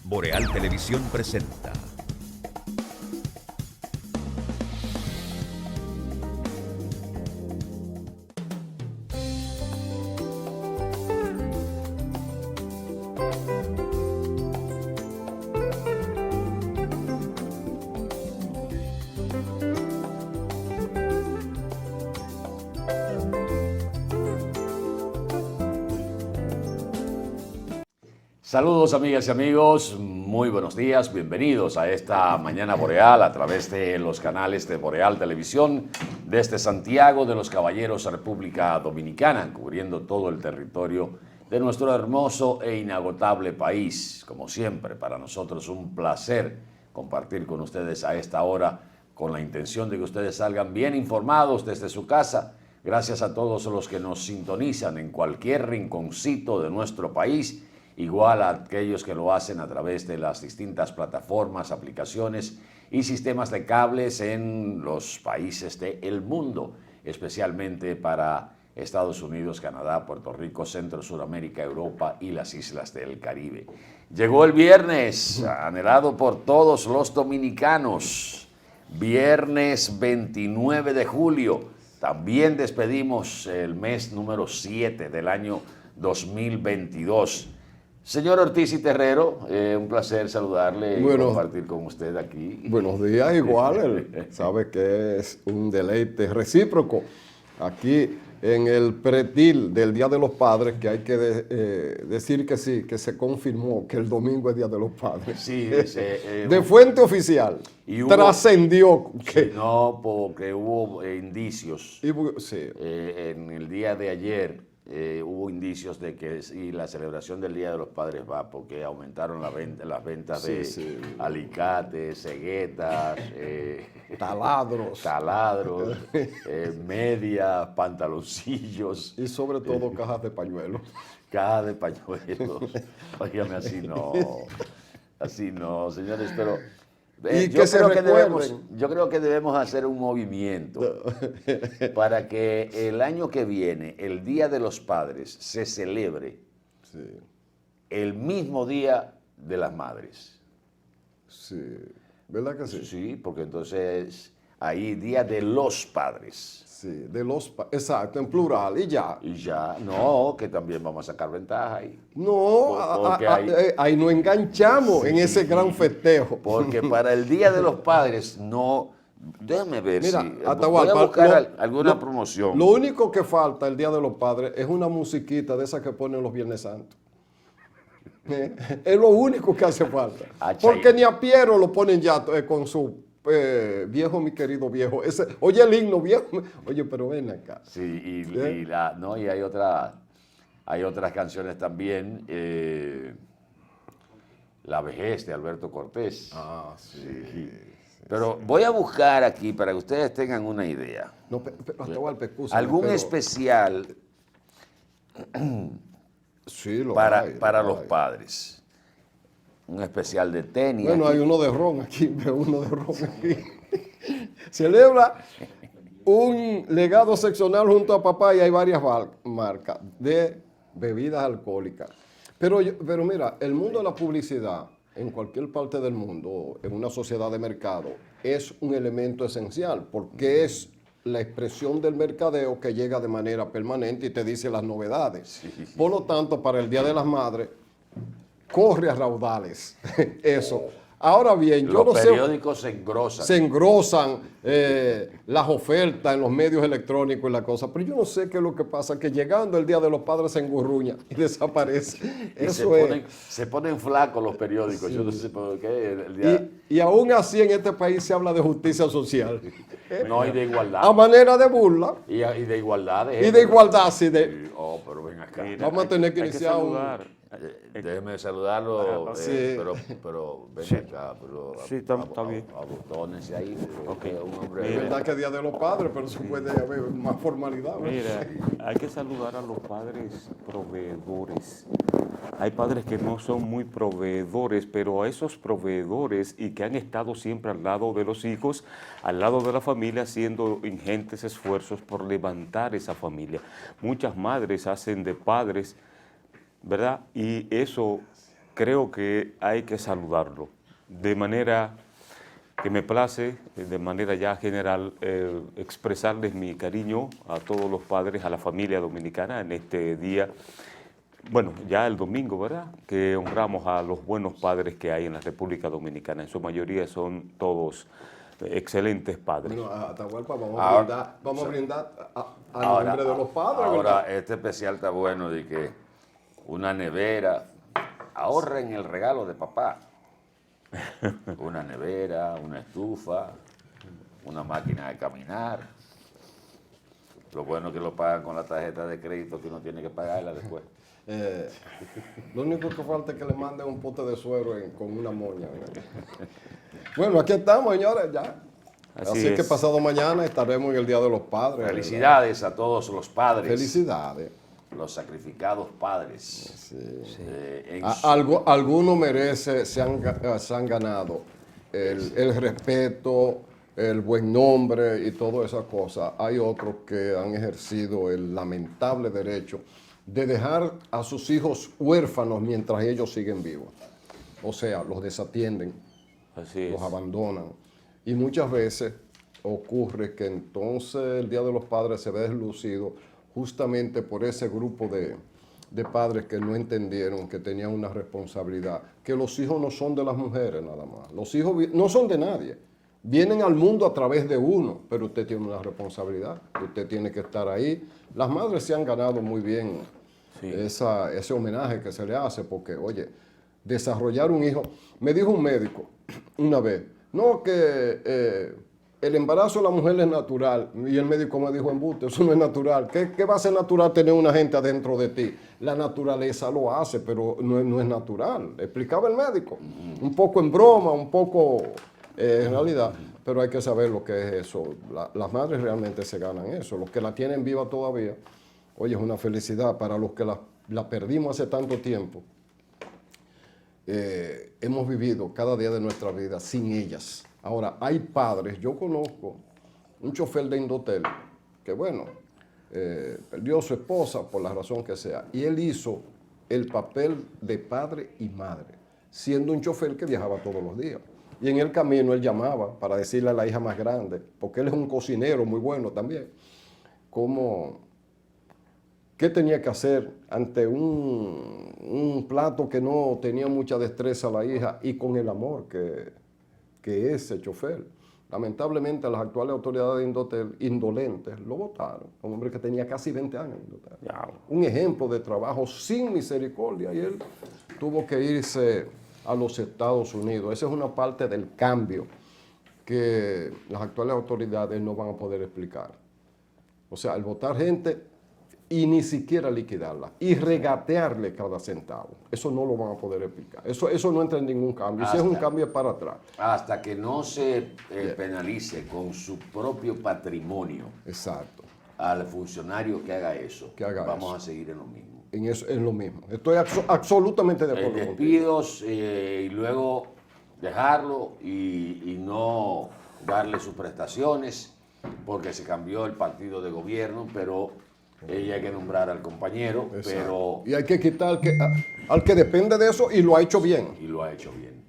Boreal Televisión presenta. Saludos amigas y amigos, muy buenos días, bienvenidos a esta Mañana Boreal a través de los canales de Boreal Televisión desde Santiago de los Caballeros, República Dominicana, cubriendo todo el territorio de nuestro hermoso e inagotable país. Como siempre, para nosotros un placer compartir con ustedes a esta hora con la intención de que ustedes salgan bien informados desde su casa. Gracias a todos los que nos sintonizan en cualquier rinconcito de nuestro país, igual a aquellos que lo hacen a través de las distintas plataformas, aplicaciones y sistemas de cables en los países del mundo, especialmente para Estados Unidos, Canadá, Puerto Rico, Centro, Suramérica, Europa y las islas del Caribe. Llegó el viernes, anhelado por todos los dominicanos, viernes 29 de julio. También despedimos el mes número 7 del año 2022. Señor Ortiz y Terrero, un placer saludarle y compartir con usted aquí. Buenos días, igual, sabe que es un deleite recíproco aquí en el pretil del Día de los Padres, que hay que decir que sí, que se confirmó que el domingo es Día de los Padres. Sí, de fuente oficial, trascendió. Que no, porque hubo indicios sí. En el día de ayer. Hubo indicios de que sí, la celebración del Día de los Padres va porque aumentaron las ventas de alicates, ceguetas, taladros, medias, pantaloncillos. Y sobre todo cajas de pañuelos. Cajas de pañuelos. Óigame, así no, señores, pero... yo creo que debemos hacer un movimiento para que el año que viene, el Día de los Padres, se celebre el mismo Día de las Madres. Sí, ¿verdad que sí? Sí, porque entonces ahí Día de los Padres. Sí, exacto, en plural, y ya. Y ya, no, que también vamos a sacar ventaja ahí. No, ahí nos enganchamos en ese gran festejo. Porque para el Día de los Padres no... Déjame ver. Mira, si voy a buscar alguna promoción. Lo único que falta el Día de los Padres es una musiquita de esas que ponen los Viernes Santos. Es lo único que hace falta. Porque ni a Piero lo ponen ya con su... viejo, mi querido viejo. Oye, el himno viejo. Oye, pero ven acá. Sí, y hay otras canciones también. La vejez de Alberto Cortés. Ah, sí. Pero voy a buscar aquí para que ustedes tengan una idea. No, algún especial para los padres. Un especial de tenis. Bueno, aquí hay uno de ron aquí, Celebra un legado seccional junto a papá y hay varias marcas de bebidas alcohólicas. Pero mira, el mundo de la publicidad, en cualquier parte del mundo, en una sociedad de mercado, es un elemento esencial porque es la expresión del mercadeo que llega de manera permanente y te dice las novedades. Por lo tanto, para el Día de las Madres, corre a raudales eso. Ahora bien, los periódicos se engrosan las ofertas en los medios electrónicos y la cosa, pero yo no sé qué es lo que pasa, que llegando el Día de los Padres se engurruña y desaparece. Se ponen flacos los periódicos, yo no sé por qué. Y aún así en este país se habla de justicia social. No, y de igualdad. A manera de burla. Y de igualdad. Y de igualdad, sí. Pero ven acá. Mira, vamos a tener que iniciar déjeme saludarlo, pero ven acá. Sí, está bien. Abustónense ahí. Un hombre. Es verdad que es Día de los Padres, pero eso puede haber más formalidad. Mira, hay que saludar a los padres proveedores. Hay padres que no son muy proveedores, pero a esos proveedores y que han estado siempre al lado de los hijos, al lado de la familia, haciendo ingentes esfuerzos por levantar esa familia. Muchas madres hacen de padres, ¿verdad? Y eso creo que hay que saludarlo de manera que me place, de manera ya general, expresarles mi cariño a todos los padres, a la familia dominicana en este día. Bueno, ya el domingo, ¿verdad?, que honramos a los buenos padres que hay en la República Dominicana. En su mayoría son todos excelentes padres. Bueno, a Atahualpa Ahora, vamos a brindar al nombre de los padres, Ahora, ¿verdad? este especial está bueno de que una nevera, ahorren el regalo de papá. Una nevera, una estufa, una máquina de caminar. Lo bueno es que lo pagan con la tarjeta de crédito, que uno tiene que pagarla después. Lo único que falta es que le manden un pote de suero con una moña. ¿Verdad? Bueno, aquí estamos, señores, ya. Así es. que pasado mañana estaremos en el Día de los Padres. Felicidades a todos los padres. ¿Verdad? Felicidades. Los sacrificados padres. Sí. Algunos merecen, se han ganado el respeto, el buen nombre y todas esas cosas. Hay otros que han ejercido el lamentable derecho de dejar a sus hijos huérfanos mientras ellos siguen vivos. O sea, los desatienden, Así los es. abandonan. Y muchas veces ocurre que entonces el Día de los Padres se ve deslucido justamente por ese grupo de padres que no entendieron que tenían una responsabilidad, que los hijos no son de las mujeres nada más, los hijos no son de nadie, vienen al mundo a través de uno, pero usted tiene una responsabilidad, usted tiene que estar ahí. Las madres se han ganado muy bien ese homenaje que se le hace, porque, oye, desarrollar un hijo, me dijo un médico una vez, no, que el embarazo de la mujer es natural, y el médico me dijo, embuste, eso no es natural. ¿Qué va a ser natural tener una gente adentro de ti? La naturaleza lo hace, pero no es natural. Explicaba el médico, un poco en broma, un poco en realidad, pero hay que saber lo que es eso. Las madres realmente se ganan eso. Los que la tienen viva todavía, oye, es una felicidad. Para los que la perdimos hace tanto tiempo, hemos vivido cada día de nuestra vida sin ellas. Ahora, hay padres, yo conozco un chofer de Indotel que, bueno, perdió a su esposa por la razón que sea, y él hizo el papel de padre y madre, siendo un chofer que viajaba todos los días. Y en el camino él llamaba para decirle a la hija más grande, porque él es un cocinero muy bueno también, qué tenía que hacer ante un plato que no tenía mucha destreza la hija, y con el amor que ese chofer. Lamentablemente las actuales autoridades de Indotel, indolentes, lo votaron. Un hombre que tenía casi 20 años. Un ejemplo de trabajo sin misericordia, y él tuvo que irse a los Estados Unidos. Esa es una parte del cambio que las actuales autoridades no van a poder explicar. O sea, el votar gente y ni siquiera liquidarla, y regatearle cada centavo. Eso no lo van a poder explicar. Eso no entra en ningún cambio. Si es un cambio, es para atrás. Hasta que no se penalice con su propio patrimonio. Exacto. Al funcionario que haga eso, vamos eso. a seguir en lo mismo. En lo mismo. Estoy absolutamente de acuerdo contigo. Despidos y luego dejarlo y no darle sus prestaciones porque se cambió el partido de gobierno, pero ella hay que nombrar al compañero. Pero y hay que quitar al que depende de eso, y lo ha hecho bien. Y lo ha hecho bien.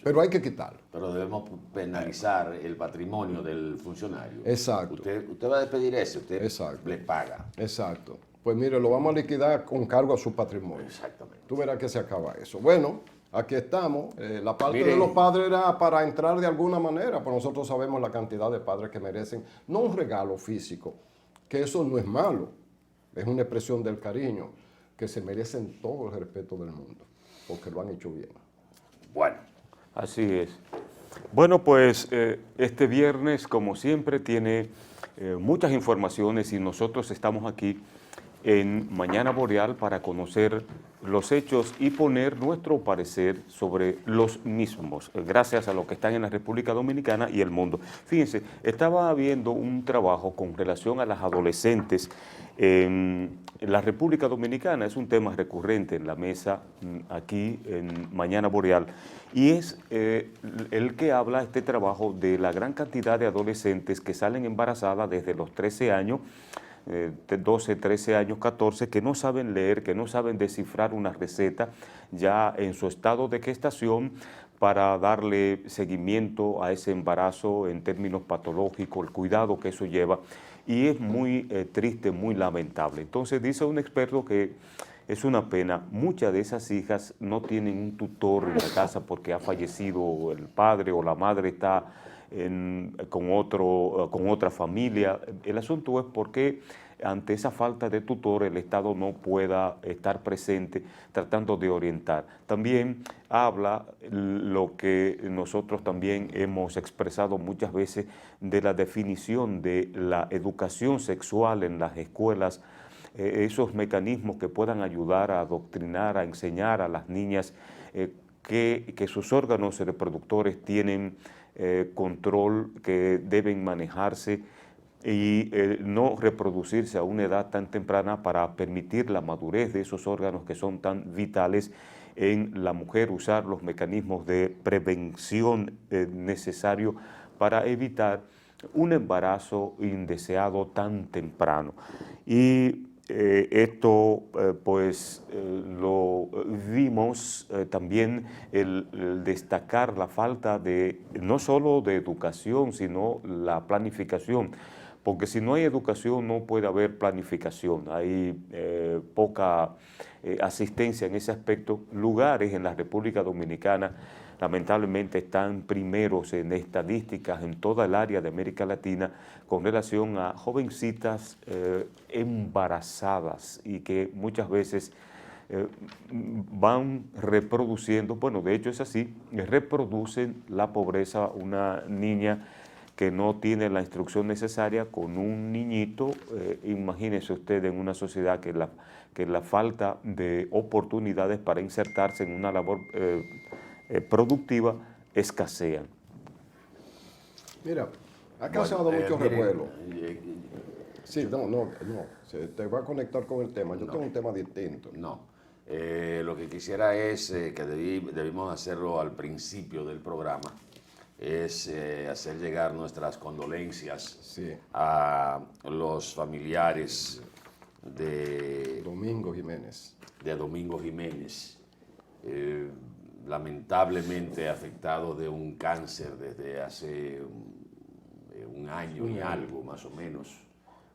Pero hay que quitarlo. Pero debemos penalizar el patrimonio del funcionario. Exacto. Usted va a despedir ese, usted Exacto. le paga. Exacto. Pues mire, lo vamos a liquidar con cargo a su patrimonio. Exactamente. Tú verás que se acaba eso. Bueno, aquí estamos. La parte Miren, de los padres era para entrar de alguna manera, pues nosotros sabemos la cantidad de padres que merecen, no un regalo físico, que eso no es malo, es una expresión del cariño, que se merecen todo el respeto del mundo, porque lo han hecho bien. Bueno. Así es. Bueno, pues este viernes, como siempre, tiene muchas informaciones, y nosotros estamos aquí en Mañana Boreal para conocer los hechos y poner nuestro parecer sobre los mismos, gracias a los que están en la República Dominicana y el mundo. Fíjense, estaba viendo un trabajo con relación a las adolescentes en la República Dominicana. Es un tema recurrente en la mesa aquí en Mañana Boreal, y es el que habla este trabajo de la gran cantidad de adolescentes que salen embarazadas desde los 13 años, 12, 13 años, 14, que no saben leer, que no saben descifrar una receta ya en su estado de gestación para darle seguimiento a ese embarazo en términos patológicos, el cuidado que eso lleva, y es muy triste, muy lamentable. Entonces dice un experto que es una pena, muchas de esas hijas no tienen un tutor en la casa porque ha fallecido el padre o la madre está con otra familia. El asunto es por qué ante esa falta de tutor el Estado no pueda estar presente tratando de orientar. También habla lo que nosotros también hemos expresado muchas veces de la definición de la educación sexual en las escuelas, esos mecanismos que puedan ayudar a adoctrinar, a enseñar a las niñas que sus órganos reproductores tienen control, que deben manejarse y no reproducirse a una edad tan temprana para permitir la madurez de esos órganos que son tan vitales en la mujer, usar los mecanismos de prevención necesarios para evitar un embarazo indeseado tan temprano. Y esto lo vimos también el destacar la falta de no solo de educación, sino la planificación, porque si no hay educación no puede haber planificación, hay poca asistencia en ese aspecto. Lugares en la República Dominicana lamentablemente están primeros en estadísticas en toda el área de América Latina con relación a jovencitas embarazadas y que muchas veces van reproduciendo, bueno, de hecho es así, reproducen la pobreza. Una niña que no tiene la instrucción necesaria con un niñito, imagínese usted en una sociedad que la falta de oportunidades para insertarse en una labor productiva escasean. Mira, ha causado mucho revuelo. Sí, yo, no, se te va a conectar con el tema. Yo tengo un tema distinto. No, lo que quisiera es que debimos hacerlo al principio del programa, es hacer llegar nuestras condolencias a los familiares de Domingo Jiménez. Lamentablemente afectado de un cáncer desde hace un año y algo más o menos,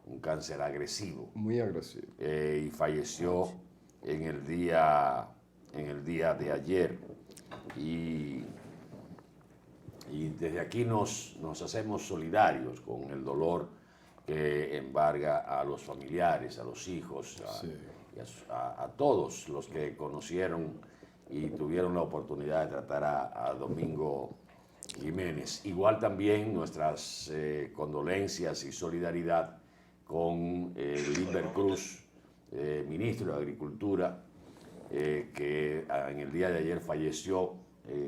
un cáncer agresivo. Muy agresivo. Y falleció en el día de ayer. Y desde aquí nos hacemos solidarios con el dolor que embarga a los familiares, a los hijos, a todos los que conocieron y tuvieron la oportunidad de tratar a Domingo Jiménez. Igual también nuestras condolencias y solidaridad con Limber Cruz, ministro de Agricultura, que en el día de ayer falleció.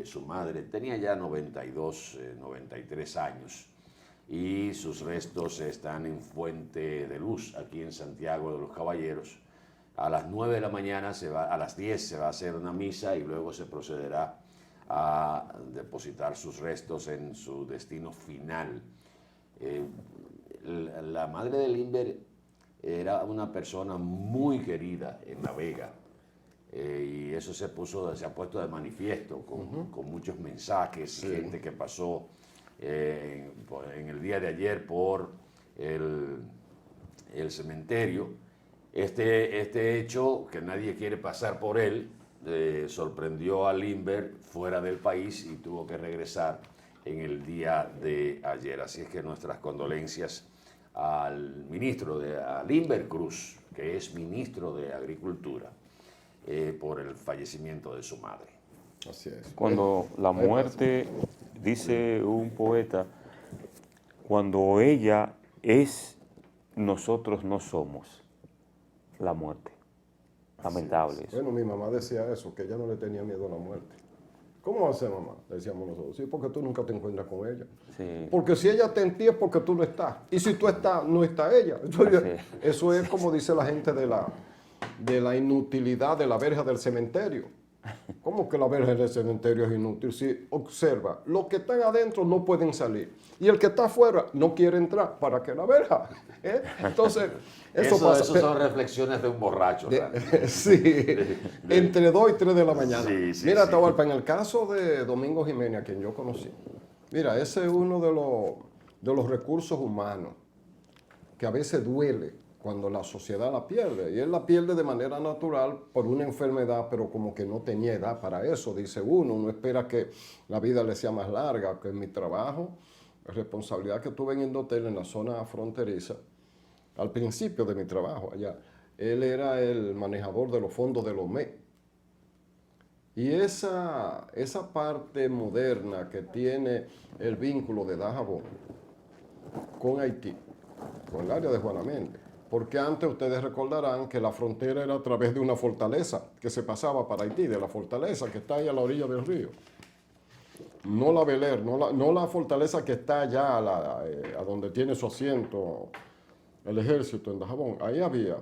Su madre tenía ya 92, 93 años y sus restos están en Fuente de Luz, aquí en Santiago de los Caballeros. A las 9 de la mañana, a las 10 se va a hacer una misa y luego se procederá a depositar sus restos en su destino final. La madre de Limber era una persona muy querida en La Vega. Y eso se ha puesto de manifiesto con muchos mensajes, gente que pasó en el día de ayer por el cementerio. Este hecho, que nadie quiere pasar por él, sorprendió a Limber fuera del país y tuvo que regresar en el día de ayer. Así es que nuestras condolencias al ministro, a Limber Cruz, que es ministro de Agricultura, por el fallecimiento de su madre. Así es. Cuando la muerte, dice un poeta, cuando ella es, nosotros no somos la muerte. Lamentable eso. Bueno, mi mamá decía eso, que ella no le tenía miedo a la muerte. ¿Cómo va a ser, mamá? Le decíamos nosotros. Sí, porque tú nunca te encuentras con ella. Sí. Porque si ella te entiende es porque tú no estás. Y si tú estás, no está ella. Entonces, eso es como dice la gente de la inutilidad de la verja del cementerio. ¿Cómo que la verja en el cementerio es inútil? Si observa, los que están adentro no pueden salir y el que está afuera no quiere entrar. ¿Para qué la verja? Entonces, eso pasa. Eso son reflexiones de un borracho. Sí, entre 2 y 3 de la mañana. Sí, sí, Mira, sí. Atahualpa, en el caso de Domingo Jiménez, a quien yo conocí, mira, ese es uno de los recursos humanos que a veces duele cuando la sociedad la pierde. Y él la pierde de manera natural por una enfermedad, pero como que no tenía edad para eso, dice uno. Uno espera que la vida le sea más larga, que en mi trabajo, la responsabilidad que tuve en Indotel en la zona fronteriza, al principio de mi trabajo allá, él era el manejador de los fondos de los OME. Y esa parte moderna que tiene el vínculo de Dajabón con Haití, con el área de Juana Méndez, porque antes ustedes recordarán que la frontera era a través de una fortaleza que se pasaba para Haití, de la fortaleza que está ahí a la orilla del río. No la Beler, no la fortaleza que está allá a donde tiene su asiento el ejército en Dajabón. Ahí había.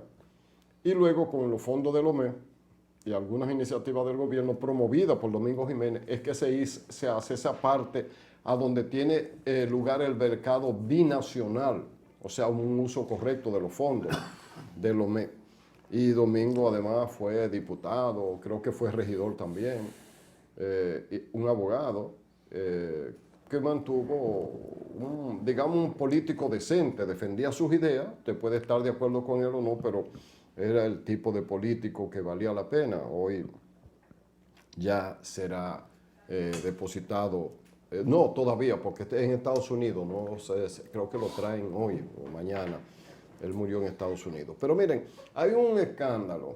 Y luego con los fondos del OME y algunas iniciativas del gobierno promovidas por Domingo Jiménez, es que se hace esa parte a donde tiene lugar el mercado binacional, o sea, un uso correcto de los fondos del OME. Y Domingo además fue diputado, creo que fue regidor también, un abogado que mantuvo, digamos, un político decente, defendía sus ideas, te puede estar de acuerdo con él o no, pero era el tipo de político que valía la pena. Hoy ya será depositado, no todavía, porque está en Estados Unidos, no sé, creo que lo traen hoy o mañana. Él murió en Estados Unidos. Pero miren, hay un escándalo,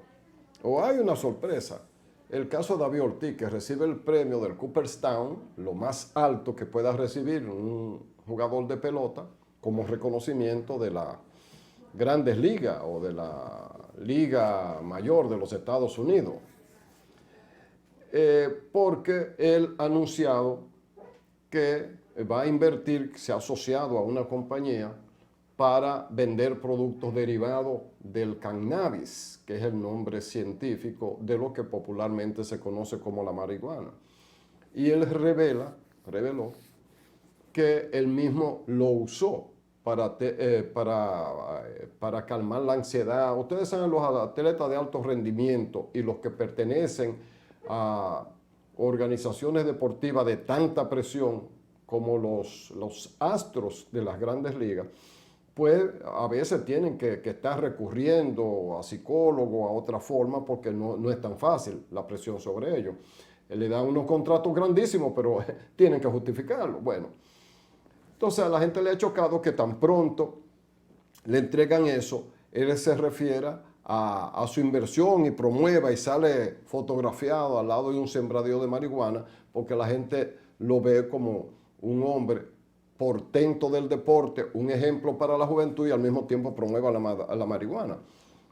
o hay una sorpresa. El caso de David Ortiz, que recibe el premio del Cooperstown, lo más alto que pueda recibir un jugador de pelota, como reconocimiento de la Grandes Ligas o de la Liga Mayor de los Estados Unidos. Porque él ha anunciado que va a invertir, se ha asociado a una compañía para vender productos derivados del cannabis, que es el nombre científico de lo que popularmente se conoce como la marihuana. Y él reveló que él mismo lo usó para calmar la ansiedad. Ustedes saben, los atletas de alto rendimiento y los que pertenecen a organizaciones deportivas de tanta presión como los astros de las grandes ligas, pues a veces tienen que estar recurriendo a psicólogos, a otra forma, porque no es tan fácil la presión sobre ellos. Le dan unos contratos grandísimos, pero tienen que justificarlo. Bueno, entonces a la gente le ha chocado que tan pronto le entregan eso, él se refiera a su inversión y promueva y sale fotografiado al lado de un sembradío de marihuana, porque la gente lo ve como un hombre portento del deporte, un ejemplo para la juventud y al mismo tiempo promueva la marihuana.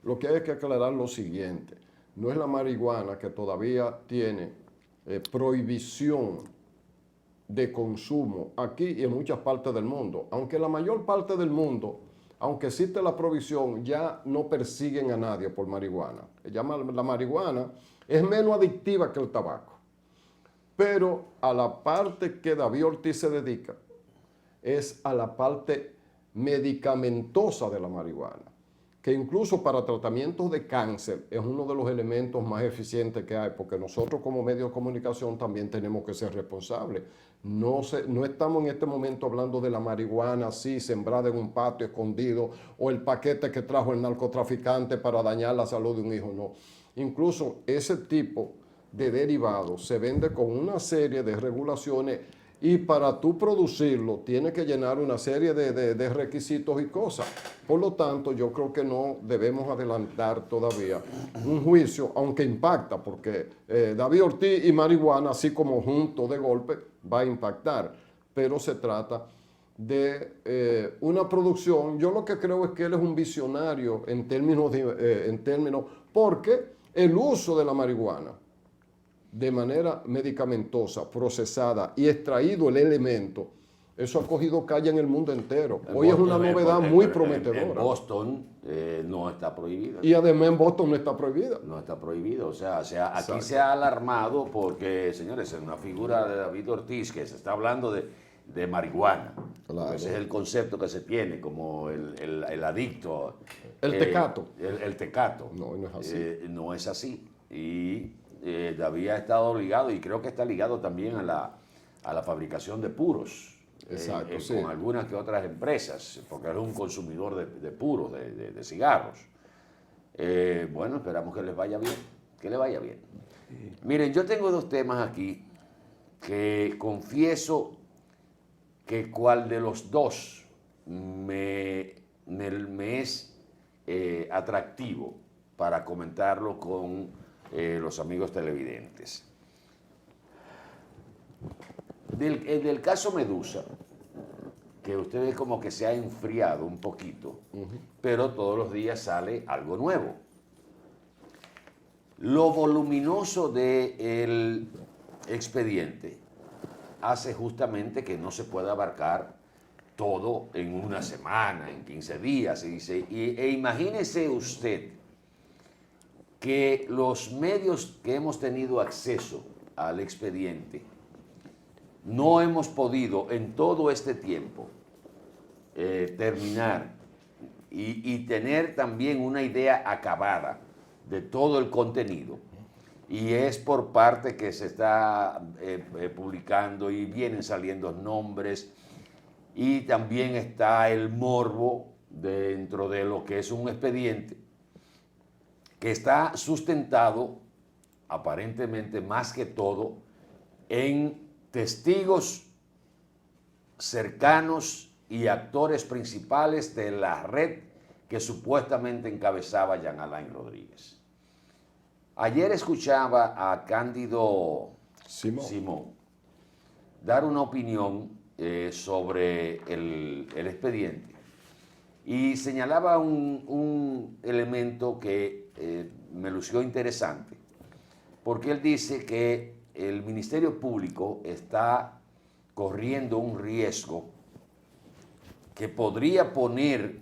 Lo que hay que aclarar lo siguiente, no es la marihuana que todavía tiene prohibición de consumo aquí y en muchas partes del mundo, aunque la mayor parte del mundo, aunque existe la prohibición, ya no persiguen a nadie por marihuana. La marihuana es menos adictiva que el tabaco, pero a la parte que David Ortiz se dedica es a la parte medicamentosa de la marihuana, que incluso para tratamientos de cáncer es uno de los elementos más eficientes que hay, porque nosotros como medio de comunicación también tenemos que ser responsables. No estamos en este momento hablando de la marihuana así, sembrada en un patio escondido, o el paquete que trajo el narcotraficante para dañar la salud de un hijo, no. Incluso ese tipo de derivados se vende con una serie de regulaciones y para tú producirlo tienes que llenar una serie de requisitos y cosas. Por lo tanto, yo creo que no debemos adelantar todavía un juicio, aunque impacta, porque David Ortiz y marihuana, así como juntos de golpe, va a impactar. Pero se trata de una producción. Yo lo que creo es que él es un visionario en términos, porque el uso de la marihuana de manera medicamentosa, procesada y extraído el elemento, Eso ha cogido calle en el mundo entero. Hoy es una novedad muy prometedora. En Boston no está prohibido. Y además en Boston no está prohibida. No está prohibido. O sea, aquí Exacto. se ha alarmado porque, señores, en una figura de David Ortiz que se está hablando de marihuana. Claro. Ese es el concepto que se tiene como el adicto. El tecato. El tecato. No, no es así. No es así. Y David ha estado ligado, y creo que está ligado también a la fabricación de puros. Exacto, sí. Con algunas que otras empresas, porque es un consumidor de puros, de cigarros. Bueno, esperamos que les vaya bien, que le vaya bien. Miren, yo tengo dos temas aquí que confieso que cuál de los dos me es atractivo para comentarlo con los amigos televidentes. Del caso Medusa, que ustedes como que se ha enfriado un poquito, pero todos los días sale algo nuevo. Lo voluminoso del expediente hace justamente que no se pueda abarcar todo en una semana, en 15 días. E imagínese usted que los medios que hemos tenido acceso al expediente no hemos podido en todo este tiempo terminar y tener también una idea acabada de todo el contenido. Y es por parte que se está publicando y vienen saliendo nombres, y también está el morbo dentro de lo que es un expediente que está sustentado aparentemente más que todo en testigos cercanos y actores principales de la red que supuestamente encabezaba Jean Alain Rodríguez. Ayer escuchaba a Cándido Simón dar una opinión sobre el expediente, y señalaba un elemento que me lució interesante, porque él dice que el Ministerio Público está corriendo un riesgo que podría poner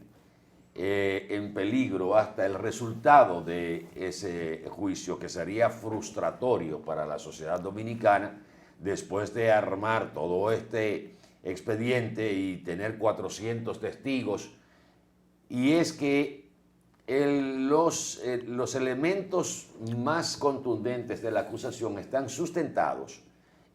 en peligro hasta el resultado de ese juicio, que sería frustratorio para la sociedad dominicana después de armar todo este expediente y tener 400 testigos. Y es que los elementos más contundentes de la acusación están sustentados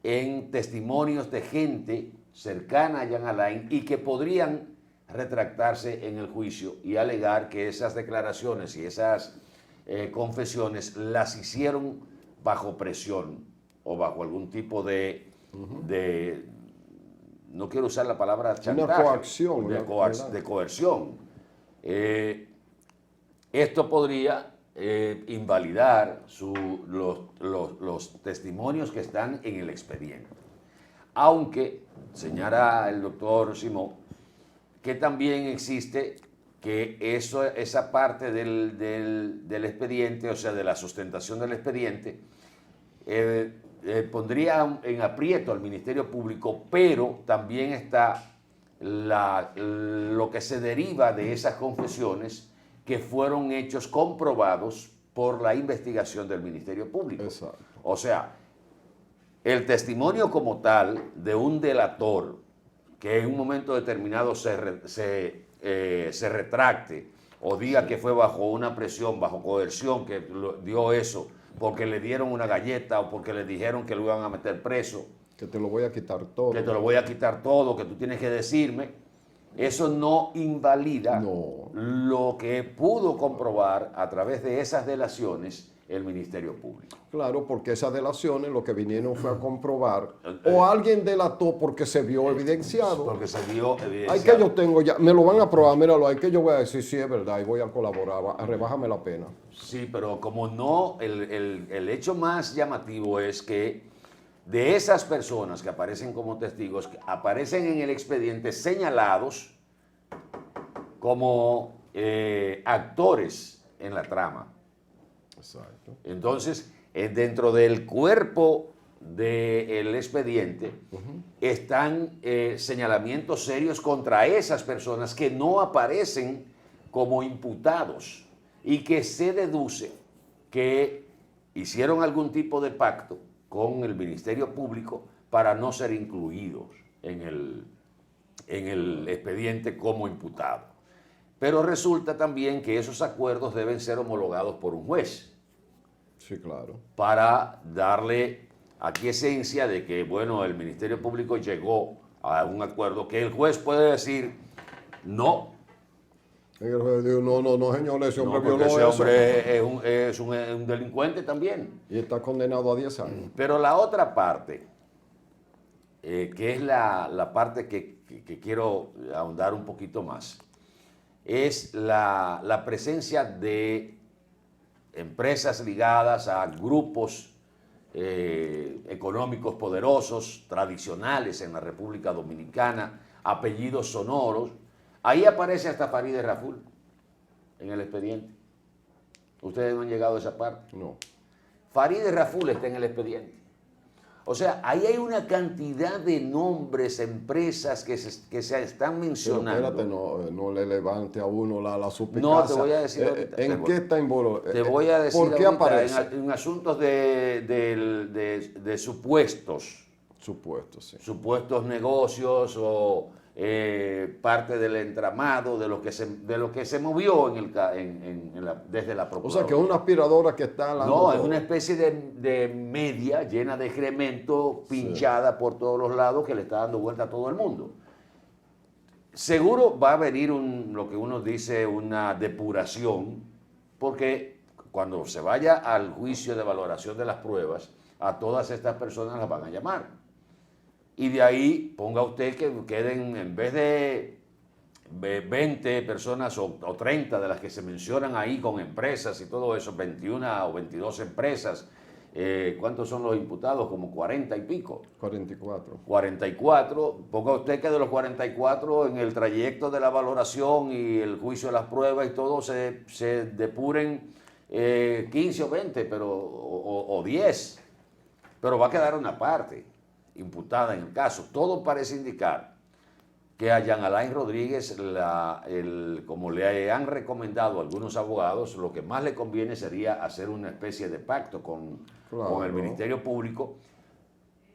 en testimonios de gente cercana a Jean Alain y que podrían retractarse en el juicio y alegar que esas declaraciones y esas confesiones las hicieron bajo presión o bajo algún tipo de no quiero usar la palabra chantaje, una coacción, de coerción. Esto podría invalidar los testimonios que están en el expediente. Aunque, señala el doctor Simón, que también existe que esa parte del expediente, o sea, de la sustentación del expediente, pondría en aprieto al Ministerio Público, pero también está lo que se deriva de esas confesiones, que fueron hechos comprobados por la investigación del Ministerio Público. Exacto. O sea, el testimonio como tal de un delator que en un momento determinado se retracte o diga que fue bajo una presión, bajo coerción, que dio eso porque le dieron una galleta o porque le dijeron que lo iban a meter preso. Que te lo voy a quitar todo. Que te lo voy a quitar todo, que tú tienes que decirme. Eso no invalida lo que pudo comprobar a través de esas delaciones el Ministerio Público. Claro, porque esas delaciones lo que vinieron fue a comprobar, o alguien delató porque se vio evidenciado. Porque se vio evidenciado. Hay que yo tengo ya, me lo van a probar, míralo, hay que yo voy a decir sí es verdad y voy a colaborar, rebájame la pena. Sí, pero como no, el hecho más llamativo es que de esas personas que aparecen como testigos, que aparecen en el expediente señalados como actores en la trama. Exacto. Entonces, dentro del cuerpo del expediente están señalamientos serios contra esas personas que no aparecen como imputados y que se deduce que hicieron algún tipo de pacto con el Ministerio Público para no ser incluidos en el expediente como imputado. Pero resulta también que esos acuerdos deben ser homologados por un juez. Sí, claro. Para darle aquiescencia de que, bueno, el Ministerio Público llegó a un acuerdo que el juez puede decir no. Y el juez dijo, no, señor, ese hombre No, porque violó ese eso. hombre es un delincuente también. Y está condenado a 10 años. Pero la otra parte, que es la parte que quiero ahondar un poquito más, es la presencia de empresas ligadas a grupos económicos poderosos, tradicionales en la República Dominicana, apellidos sonoros. Ahí aparece hasta Farideh Raful en el expediente. Ustedes no han llegado a esa parte. No. Farideh Raful está en el expediente. O sea, ahí hay una cantidad de nombres, empresas que se están mencionando. Pero espérate, no le levante a uno la suspicacia. No, te voy a decir ahorita. ¿En qué está involucrado? Te voy a decir ¿Por qué ahorita, aparece? en asuntos de supuestos. Supuesto, sí. Supuestos negocios o parte del entramado de lo que se movió desde la O Procuraduría. sea, que es una aspiradora que está al No, es una especie de media llena de excremento, pinchada por todos los lados, que le está dando vuelta a todo el mundo. Seguro va a venir lo que uno dice una depuración, porque cuando se vaya al juicio de valoración de las pruebas, a todas estas personas las van a llamar. Y de ahí ponga usted que queden, en vez de 20 personas o 30 de las que se mencionan ahí con empresas y todo eso, 21 o 22 empresas, ¿cuántos son los imputados? Como 40 y pico. 44. 44, ponga usted que de los 44 en el trayecto de la valoración y el juicio de las pruebas y todo se depuren 15 o 20 o 10, pero va a quedar una parte imputada en el caso. Todo parece indicar que a Jean Alain Rodríguez, como le han recomendado algunos abogados, lo que más le conviene sería hacer una especie de pacto con el Ministerio Público,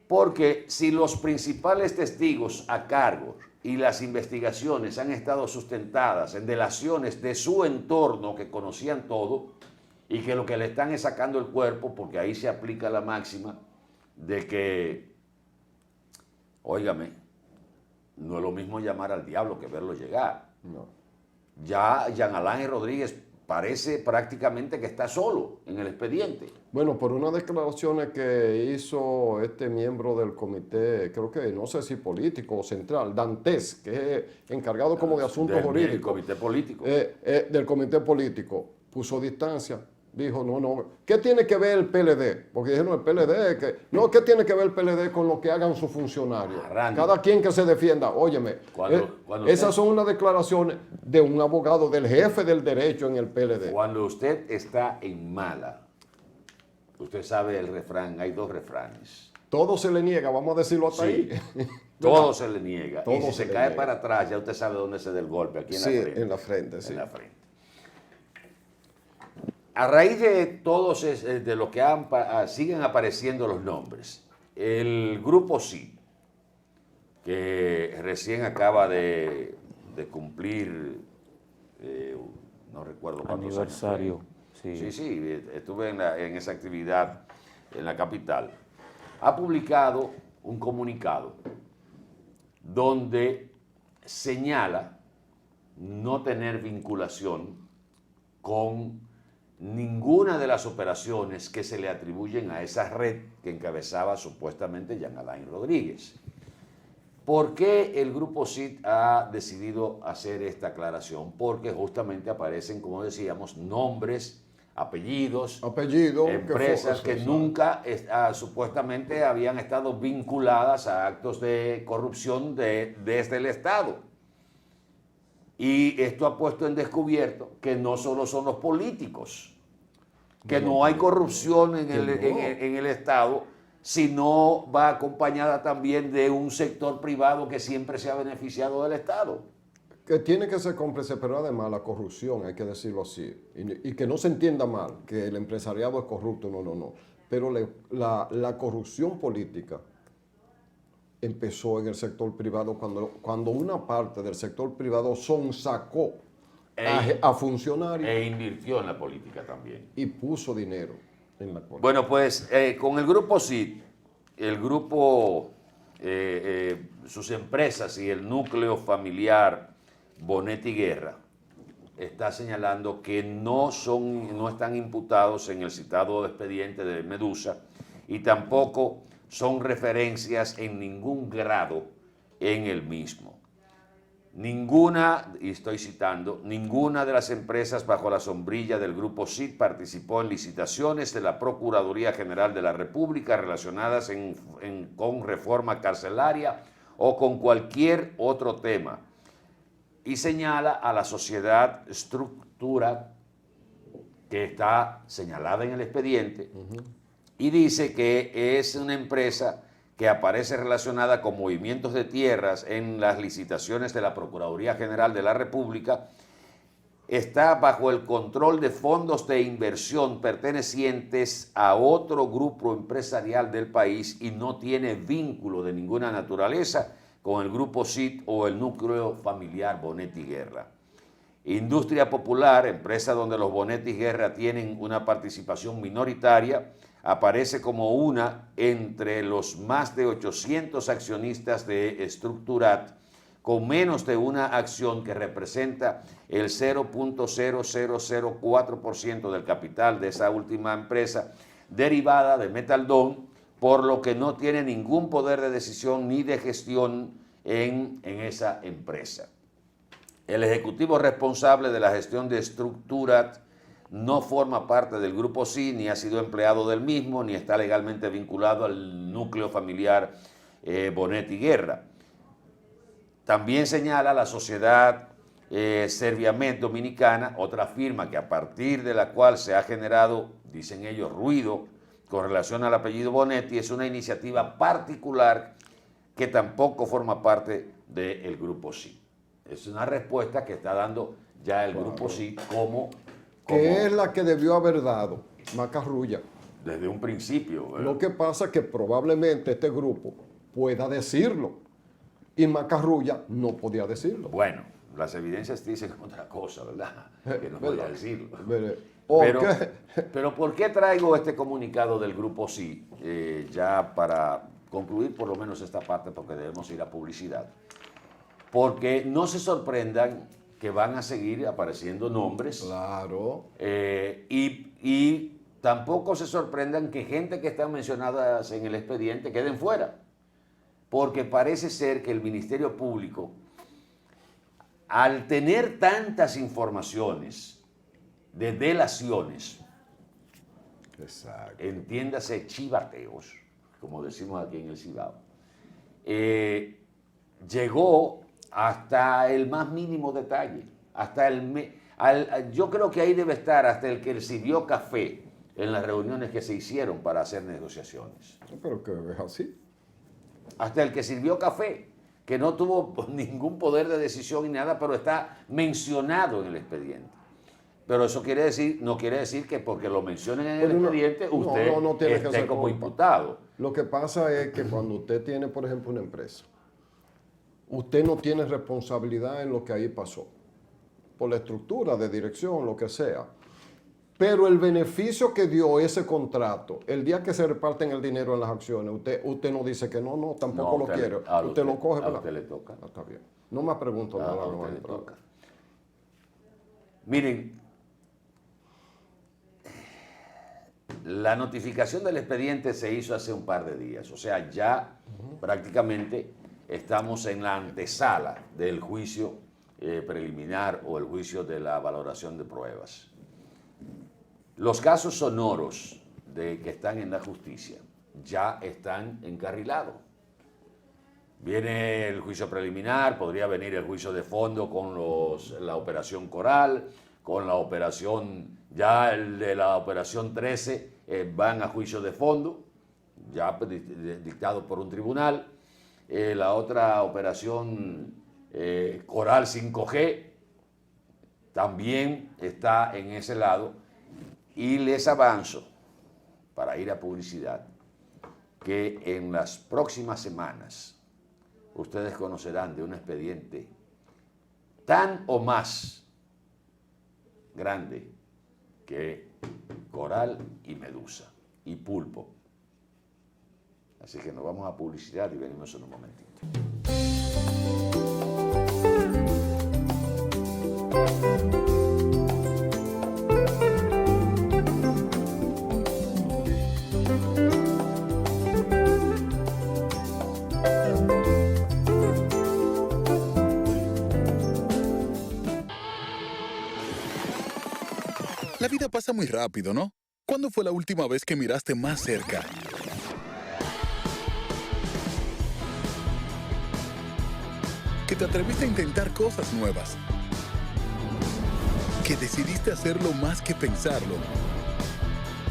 porque si los principales testigos a cargo y las investigaciones han estado sustentadas en delaciones de su entorno que conocían todo y que lo que le están es sacando el cuerpo, porque ahí se aplica la máxima de que, óigame, no es lo mismo llamar al diablo que verlo llegar. No. Ya Jean Alain Rodríguez parece prácticamente que está solo en el expediente. Bueno, por unas declaraciones que hizo este miembro del comité, creo que no sé si político o central, Dantes, que es encargado como de asuntos jurídicos. Del comité político. Del comité político, puso distancia. Dijo, no, ¿qué tiene que ver el PLD? Porque dijeron el PLD, ¿qué tiene que ver el PLD con lo que hagan sus funcionarios? Cada quien que se defienda, óyeme, esas son unas declaraciones de un abogado, del jefe del derecho en el PLD. Cuando usted está en mala, usted sabe el refrán, hay dos refranes. Todo se le niega, vamos a decirlo hasta ahí. Todo se le niega. Todo y si se se le cae niega. para atrás, ya usted sabe dónde se da el golpe, aquí en la frente. En la frente, sí. En la frente. A raíz de todos, de lo que siguen apareciendo los nombres, el Grupo Sí, que recién acaba de cumplir, no recuerdo cuántos aniversario. años. Sí, estuve en esa actividad en la capital. Ha publicado un comunicado donde señala no tener vinculación con ninguna de las operaciones que se le atribuyen a esa red que encabezaba supuestamente Jean Alain Rodríguez. ¿Por qué el Grupo CID ha decidido hacer esta aclaración? Porque justamente aparecen, como decíamos, nombres, apellidos, empresas que nunca supuestamente habían estado vinculadas a actos de corrupción desde el Estado. Y esto ha puesto en descubierto que no solo son los políticos, que no hay corrupción en el Estado, si no va acompañada también de un sector privado que siempre se ha beneficiado del Estado? Que tiene que ser cómplice, pero además la corrupción, hay que decirlo así. Y que no se entienda mal, que el empresariado es corrupto, no. Pero la corrupción política empezó en el sector privado cuando una parte del sector privado sonsacó a funcionarios E invirtió en la política también. y puso dinero en la política. Bueno, pues con el grupo CID, el grupo, sus empresas y el núcleo familiar Bonetti Guerra está señalando que no están imputados en el citado expediente de Medusa y tampoco son referencias en ningún grado en el mismo. Ninguna, y estoy citando, ninguna de las empresas bajo la sombrilla del Grupo CID participó en licitaciones de la Procuraduría General de la República relacionadas con reforma carcelaria o con cualquier otro tema. Y señala a la sociedad Estructura, que está señalada en el expediente, y dice que es una empresa que aparece relacionada con movimientos de tierras en las licitaciones de la Procuraduría General de la República, está bajo el control de fondos de inversión pertenecientes a otro grupo empresarial del país y no tiene vínculo de ninguna naturaleza con el Grupo CID o el núcleo familiar Bonetti Guerra. Industria Popular, empresa donde los Bonetti Guerra tienen una participación minoritaria, aparece como una entre los más de 800 accionistas de Estructurat, con menos de una acción que representa el 0.0004% del capital de esa última empresa, derivada de Metaldón, por lo que no tiene ningún poder de decisión ni de gestión en esa empresa. El ejecutivo responsable de la gestión de Estructurat no forma parte del Grupo CID, ni ha sido empleado del mismo, ni está legalmente vinculado al núcleo familiar Bonetti Guerra. También señala la sociedad Serviamet Dominicana, otra firma que a partir de la cual se ha generado, dicen ellos, ruido con relación al apellido Bonetti, es una iniciativa particular que tampoco forma parte del Grupo CID. Es una respuesta que está dando ya el Grupo CID como que es la que debió haber dado Macarrulla. Desde un principio. ¿verdad? Lo que pasa es que probablemente este grupo pueda decirlo y Macarrulla no podía decirlo. Bueno, las evidencias dicen otra cosa, ¿verdad? Que no podía decirlo. Pero ¿por qué traigo este comunicado del Grupo CID? Ya para concluir por lo menos esta parte, porque debemos ir a publicidad. Porque no se sorprendan que van a seguir apareciendo nombres. Claro. Y tampoco se sorprendan que gente que están mencionadas en el expediente queden fuera. Porque parece ser que el Ministerio Público, al tener tantas informaciones de delaciones, Exacto. entiéndase chivateos, como decimos aquí en el Cibao, llegó hasta el más mínimo detalle, hasta yo creo que ahí debe estar hasta el que sirvió café en las reuniones que se hicieron para hacer negociaciones. Pero que es así. Hasta el que sirvió café, que no tuvo ningún poder de decisión ni nada, pero está mencionado en el expediente. Pero eso no quiere decir que porque lo mencionen en el expediente usted no tiene que esté ser como culpa. imputado. Lo que pasa es que cuando usted tiene, por ejemplo, una empresa, usted no tiene responsabilidad en lo que ahí pasó, por la estructura de dirección, lo que sea. Pero el beneficio que dio ese contrato, el día que se reparten el dinero en las acciones, usted no dice que no, tampoco lo quiere. Usted lo coge, ¿verdad? A usted le toca. Está bien. No me pregunto nada. A usted le toca. Miren, la notificación del expediente se hizo hace un par de días, o sea, ya prácticamente estamos en la antesala del juicio preliminar o el juicio de la valoración de pruebas. Los casos sonoros que están en la justicia ya están encarrilados. Viene el juicio preliminar, podría venir el juicio de fondo con la operación Coral, con la operación, ya el de la operación 13 van a juicio de fondo, ya dictado por un tribunal. La otra operación, Coral 5G, también está en ese lado. Y les avanzo, para ir a publicidad, que en las próximas semanas ustedes conocerán de un expediente tan o más grande que Coral y Medusa y Pulpo. Así que nos vamos a publicidad y venimos en un momentito. La vida pasa muy rápido, ¿no? ¿Cuándo fue la última vez que miraste más cerca? Que te atreviste a intentar cosas nuevas. Que decidiste hacerlo más que pensarlo.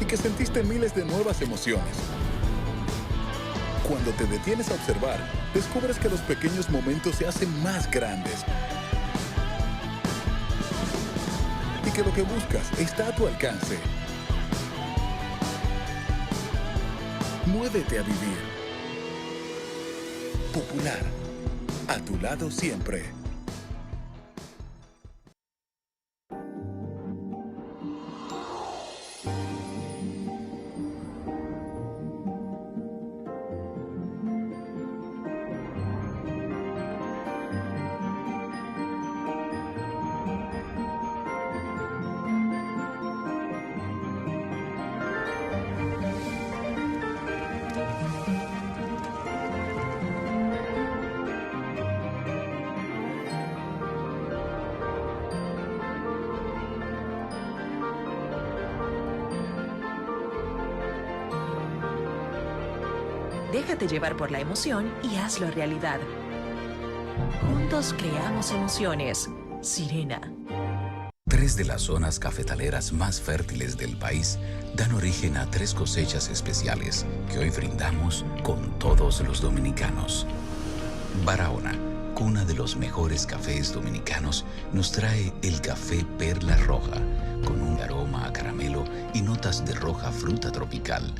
Y que sentiste miles de nuevas emociones. Cuando te detienes a observar, descubres que los pequeños momentos se hacen más grandes. Y que lo que buscas está a tu alcance. Muévete a vivir. Popular. A tu lado siempre. Déjate llevar por la emoción y hazlo realidad. Juntos creamos emociones. Sirena. 3 de las zonas cafetaleras más fértiles del país dan origen a 3 cosechas especiales que hoy brindamos con todos los dominicanos. Barahona, cuna de los mejores cafés dominicanos, nos trae el café Perla Roja, con un aroma a caramelo y notas de roja fruta tropical.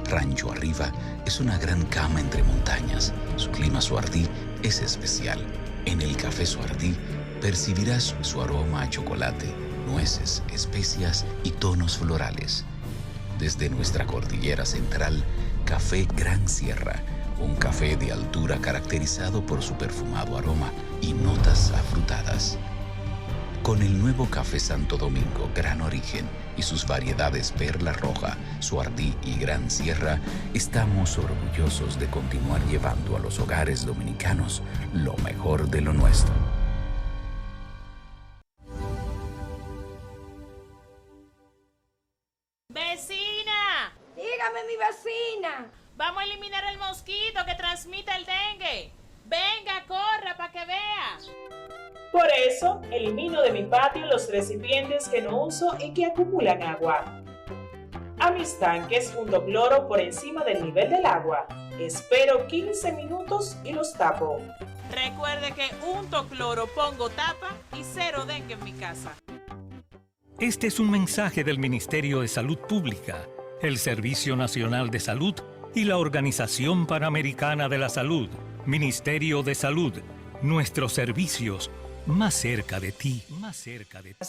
Rancho Arriba es una gran cama entre montañas. Su clima Suardí es especial. En el café Suardí percibirás su aroma a chocolate, nueces, especias y tonos florales. Desde nuestra cordillera central, Café Gran Sierra, un café de altura caracterizado por su perfumado aroma y notas afrutadas. Con el nuevo Café Santo Domingo Gran Origen y sus variedades Perla Roja, Suardí y Gran Sierra, estamos orgullosos de continuar llevando a los hogares dominicanos lo mejor de lo nuestro. ¡Vecina! Dígame, mi vecina. Vamos a eliminar el mosquito que transmite el dengue. Venga, corra para que vea. Por eso, elimino de mi patio los recipientes que no uso y que acumulan agua. A mis tanques hundo cloro por encima del nivel del agua. Espero 15 minutos y los tapo. Recuerde que unto cloro, pongo tapa y 0 dengue en mi casa. Este es un mensaje del Ministerio de Salud Pública, el Servicio Nacional de Salud y la Organización Panamericana de la Salud. Ministerio de Salud. Nuestros servicios más cerca de ti, más cerca de ti.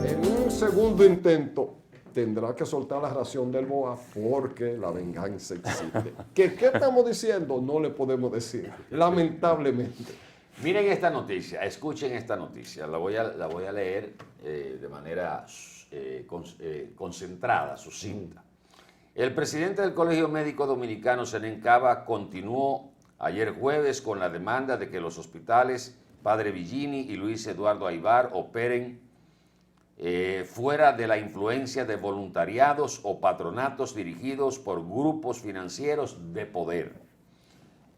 En un segundo intento tendrá que soltar la ración del BOA porque la venganza existe. ¿Qué estamos diciendo? No le podemos decir, lamentablemente. Miren esta noticia, escuchen esta noticia, la voy a leer de manera concentrada, sucinta. El presidente del Colegio Médico Dominicano, Zenén Cava, continuó ayer jueves con la demanda de que los hospitales Padre Villini y Luis Eduardo Aybar operen fuera de la influencia de voluntariados o patronatos dirigidos por grupos financieros de poder.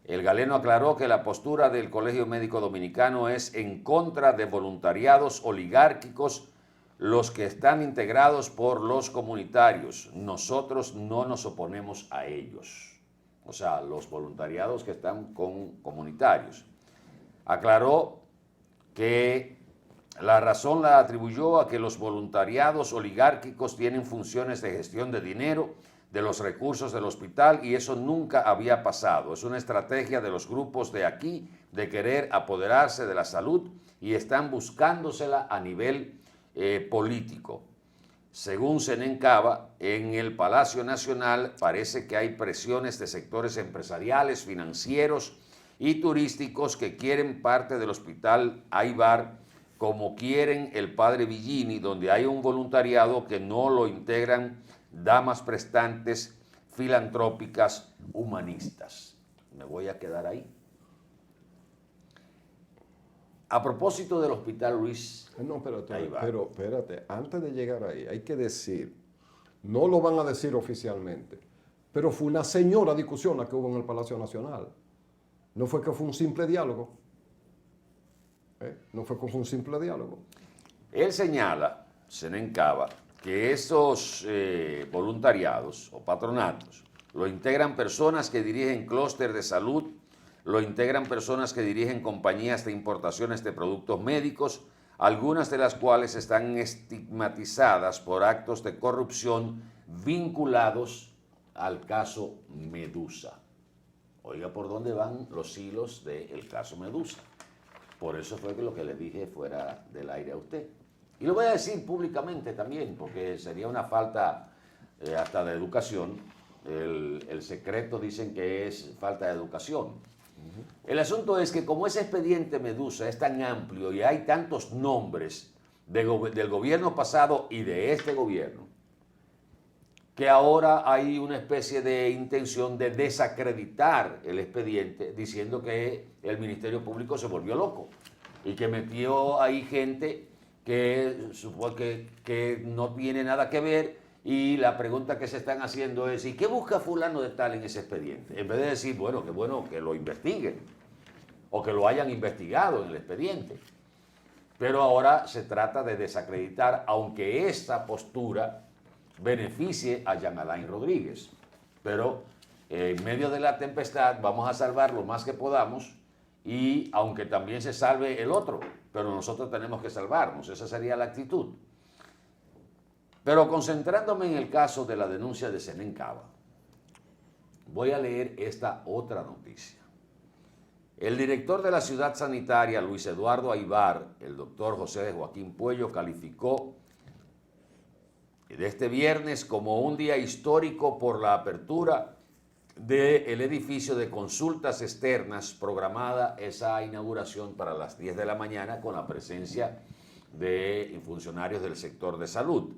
El galeno aclaró que la postura del Colegio Médico Dominicano es en contra de voluntariados oligárquicos, los que están integrados por los comunitarios. Nosotros no nos oponemos a ellos. O sea, los voluntariados que están con comunitarios. Aclaró que la razón la atribuyó a que los voluntariados oligárquicos tienen funciones de gestión de dinero, de los recursos del hospital, y eso nunca había pasado. Es una estrategia de los grupos de aquí de querer apoderarse de la salud y están buscándosela a nivel político. Según Zenén Cava, en el Palacio Nacional parece que hay presiones de sectores empresariales, financieros y turísticos que quieren parte del Hospital Aybar, como quieren el Padre Villini, donde hay un voluntariado que no lo integran damas prestantes, filantrópicas, humanistas. Me voy a quedar ahí. A propósito del Hospital Luis. No, pero espérate, antes de llegar ahí, hay que decir, no lo van a decir oficialmente, pero fue una señora discusión la que hubo en el Palacio Nacional. No fue que fue un simple diálogo. No fue que fue un simple diálogo. Él señala, Zenén Cava, que esos voluntariados o patronatos lo integran personas que dirigen clúster de salud, lo integran personas que dirigen compañías de importaciones de productos médicos, algunas de las cuales están estigmatizadas por actos de corrupción vinculados al caso Medusa. Oiga por dónde van los hilos del caso Medusa. Por eso fue que lo que le dije fuera del aire a usted. Y lo voy a decir públicamente también, porque sería una falta hasta de educación. El secreto dicen que es falta de educación. El asunto es que como ese expediente Medusa es tan amplio y hay tantos nombres del gobierno pasado y de este gobierno, que ahora hay una especie de intención de desacreditar el expediente diciendo que el Ministerio Público se volvió loco y que metió ahí gente que supongo que no tiene nada que ver, y la pregunta que se están haciendo es ¿y qué busca fulano de tal en ese expediente? En vez de decir, bueno que lo investiguen o que lo hayan investigado en el expediente. Pero ahora se trata de desacreditar, aunque esta postura beneficie a Jean Alain Rodríguez. Pero en medio de la tempestad vamos a salvar lo más que podamos, y aunque también se salve el otro, pero nosotros tenemos que salvarnos. Esa sería la actitud. Pero concentrándome en el caso de la denuncia de Zenén Cava, voy a leer esta otra noticia. El director de la ciudad sanitaria, Luis Eduardo Aybar, el doctor José de Joaquín Puello, calificó de este viernes como un día histórico por la apertura del edificio de consultas externas, programada esa inauguración para las 10 de la mañana con la presencia de funcionarios del sector de salud.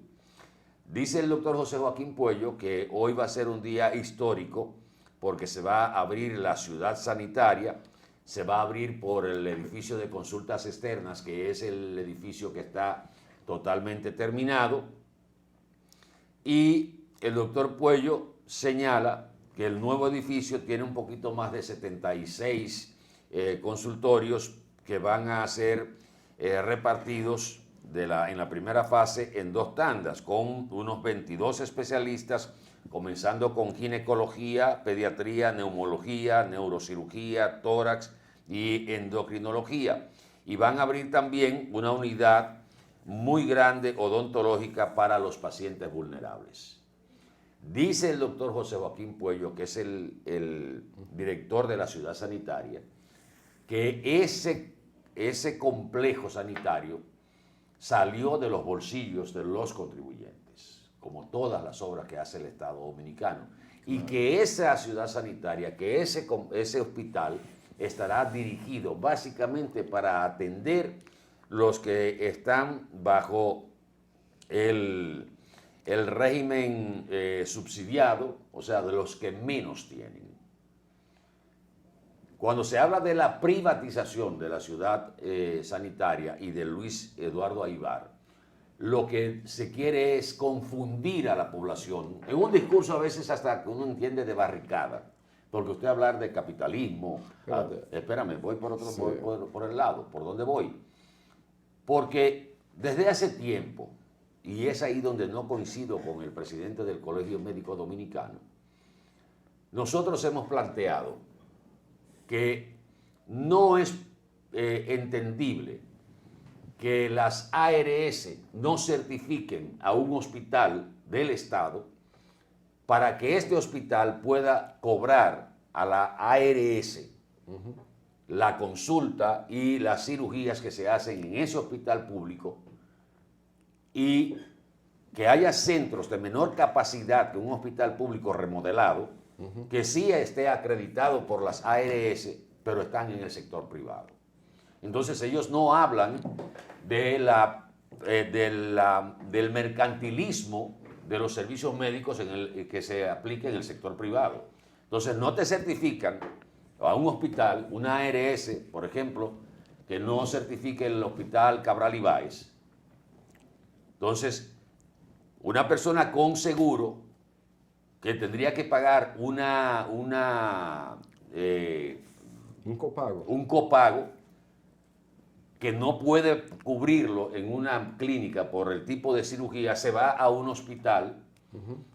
Dice el doctor José Joaquín Puello que hoy va a ser un día histórico porque se va a abrir la ciudad sanitaria, se va a abrir por el edificio de consultas externas, que es el edificio que está totalmente terminado, y el doctor Puello señala que el nuevo edificio tiene un poquito más de 76 consultorios que van a ser repartidos en la primera fase en 2 tandas, con unos 22 especialistas, comenzando con ginecología, pediatría, neumología, neurocirugía, tórax y endocrinología. Y van a abrir también una unidad muy grande odontológica para los pacientes vulnerables. Dice el doctor José Joaquín Puello, que es el director de la ciudad sanitaria, que ese complejo sanitario salió de los bolsillos de los contribuyentes, como todas las obras que hace el Estado Dominicano, y que esa ciudad sanitaria, que ese hospital estará dirigido básicamente para atender los que están bajo el régimen subsidiado, o sea, de los que menos tienen. Cuando se habla de la privatización de la ciudad sanitaria y de Luis Eduardo Aybar, lo que se quiere es confundir a la población, en un discurso a veces hasta que uno entiende de barricada, porque usted hablar de capitalismo, espérame, voy por otro, Sí. voy por el lado, ¿por dónde voy? Porque desde hace tiempo, y es ahí donde no coincido con el presidente del Colegio Médico Dominicano, nosotros hemos planteado que no es entendible que las ARS no certifiquen a un hospital del Estado para que este hospital pueda cobrar a la ARS la consulta y las cirugías que se hacen en ese hospital público, y que haya centros de menor capacidad que un hospital público remodelado, que sí esté acreditado por las ARS, pero están en el sector privado. Entonces ellos no hablan de del mercantilismo de los servicios médicos que se aplica en el sector privado. Entonces no te certifican a un hospital, una ARS, por ejemplo, que no certifique el hospital Cabral Ibáez. Entonces, una persona con seguro que tendría que pagar un copago que no puede cubrirlo en una clínica por el tipo de cirugía, se va a un hospital.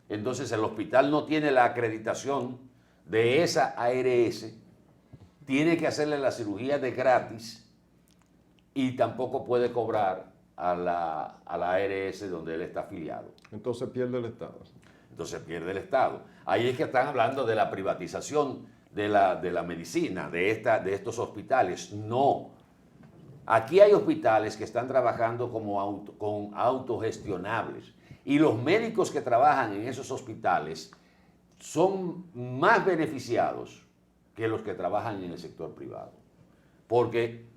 Entonces el hospital no tiene la acreditación de esa ARS, tiene que hacerle la cirugía de gratis y tampoco puede cobrar a la ARS donde él está afiliado. Entonces pierde el Estado. Entonces pierde el Estado. Ahí es que están hablando de la privatización de la medicina, de estos hospitales. No. Aquí hay hospitales que están trabajando con autogestionables, y los médicos que trabajan en esos hospitales son más beneficiados que los que trabajan en el sector privado, porque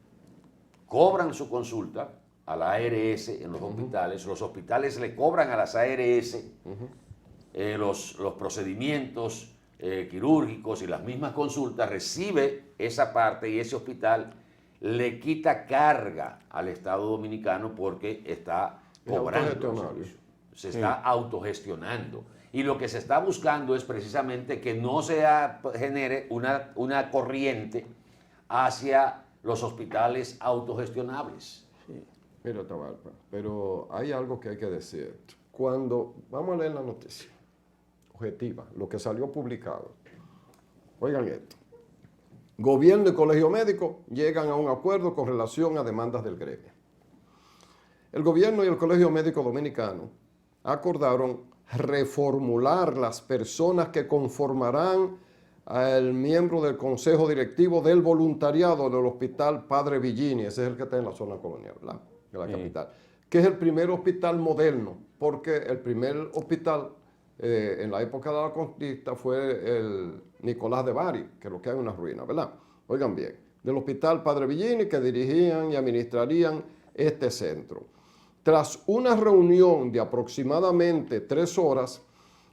cobran su consulta a la ARS en los hospitales le cobran a las ARS los procedimientos quirúrgicos y las mismas consultas, recibe esa parte, y ese hospital le quita carga al Estado Dominicano porque está cobrando. Se está autogestionando. Y lo que se está buscando es precisamente que no se genere una corriente hacia los hospitales autogestionables. Sí. Mira, Atahualpa, pero hay algo que hay que decir. Vamos a leer la noticia objetiva, lo que salió publicado. Oigan esto. Gobierno y Colegio Médico llegan a un acuerdo con relación a demandas del gremio. El gobierno y el Colegio Médico Dominicano acordaron reformular las personas que conformarán al miembro del Consejo Directivo del Voluntariado del Hospital Padre Villini, ese es el que está en la zona colonial, ¿verdad?, de la capital, que es el primer hospital moderno, porque el primer hospital en la época de la conquista fue el Nicolás de Bari, que es lo que hay en una ruina, ¿verdad? Oigan bien, del Hospital Padre Villini, que dirigían y administrarían este centro. Tras una reunión de aproximadamente 3 horas,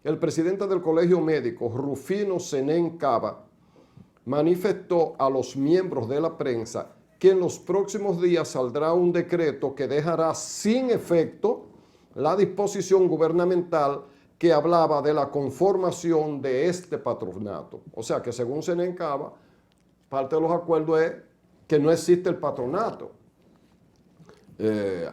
el presidente del Colegio Médico, Rufino Senén Cava, manifestó a los miembros de la prensa que en los próximos días saldrá un decreto que dejará sin efecto la disposición gubernamental que hablaba de la conformación de este patronato. O sea que según Senén Cava, parte de los acuerdos es que no existe el patronato.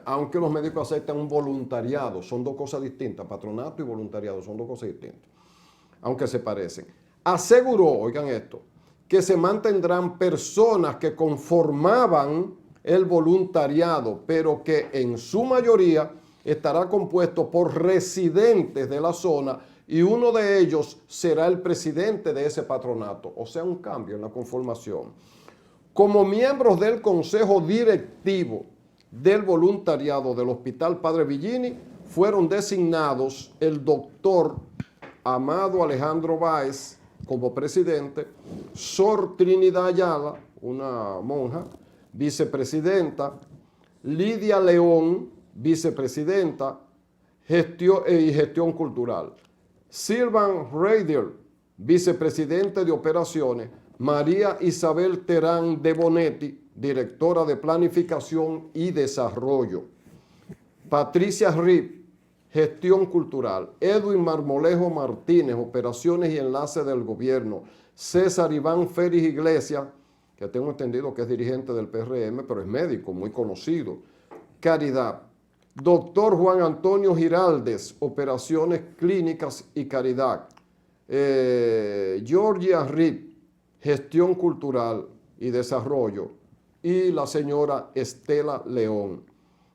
Aunque los médicos aceptan un voluntariado, son dos cosas distintas. Patronato y voluntariado son dos cosas distintas, aunque se parecen. Aseguró, oigan esto, que se mantendrán personas que conformaban el voluntariado, pero que en su mayoría estará compuesto por residentes de la zona, y uno de ellos será el presidente de ese patronato, o sea, un cambio en la conformación. Como miembros del Consejo Directivo del Voluntariado del Hospital Padre Villini fueron designados el doctor Amado Alejandro Báez como presidente, Sor Trinidad Ayala, una monja, vicepresidenta, Lidia León, vicepresidenta y gestión cultural, Silvan Reider, vicepresidente de operaciones, María Isabel Terán de Bonetti, directora de planificación y desarrollo. Patricia Rip, Gestión Cultural. Edwin Marmolejo Martínez, Operaciones y Enlace del Gobierno. César Iván Félix Iglesias, que tengo entendido que es dirigente del PRM, pero es médico, muy conocido. Caridad. Doctor Juan Antonio Giraldes, Operaciones Clínicas y Caridad. Georgia Rip, Gestión Cultural y Desarrollo. Y la señora Estela León.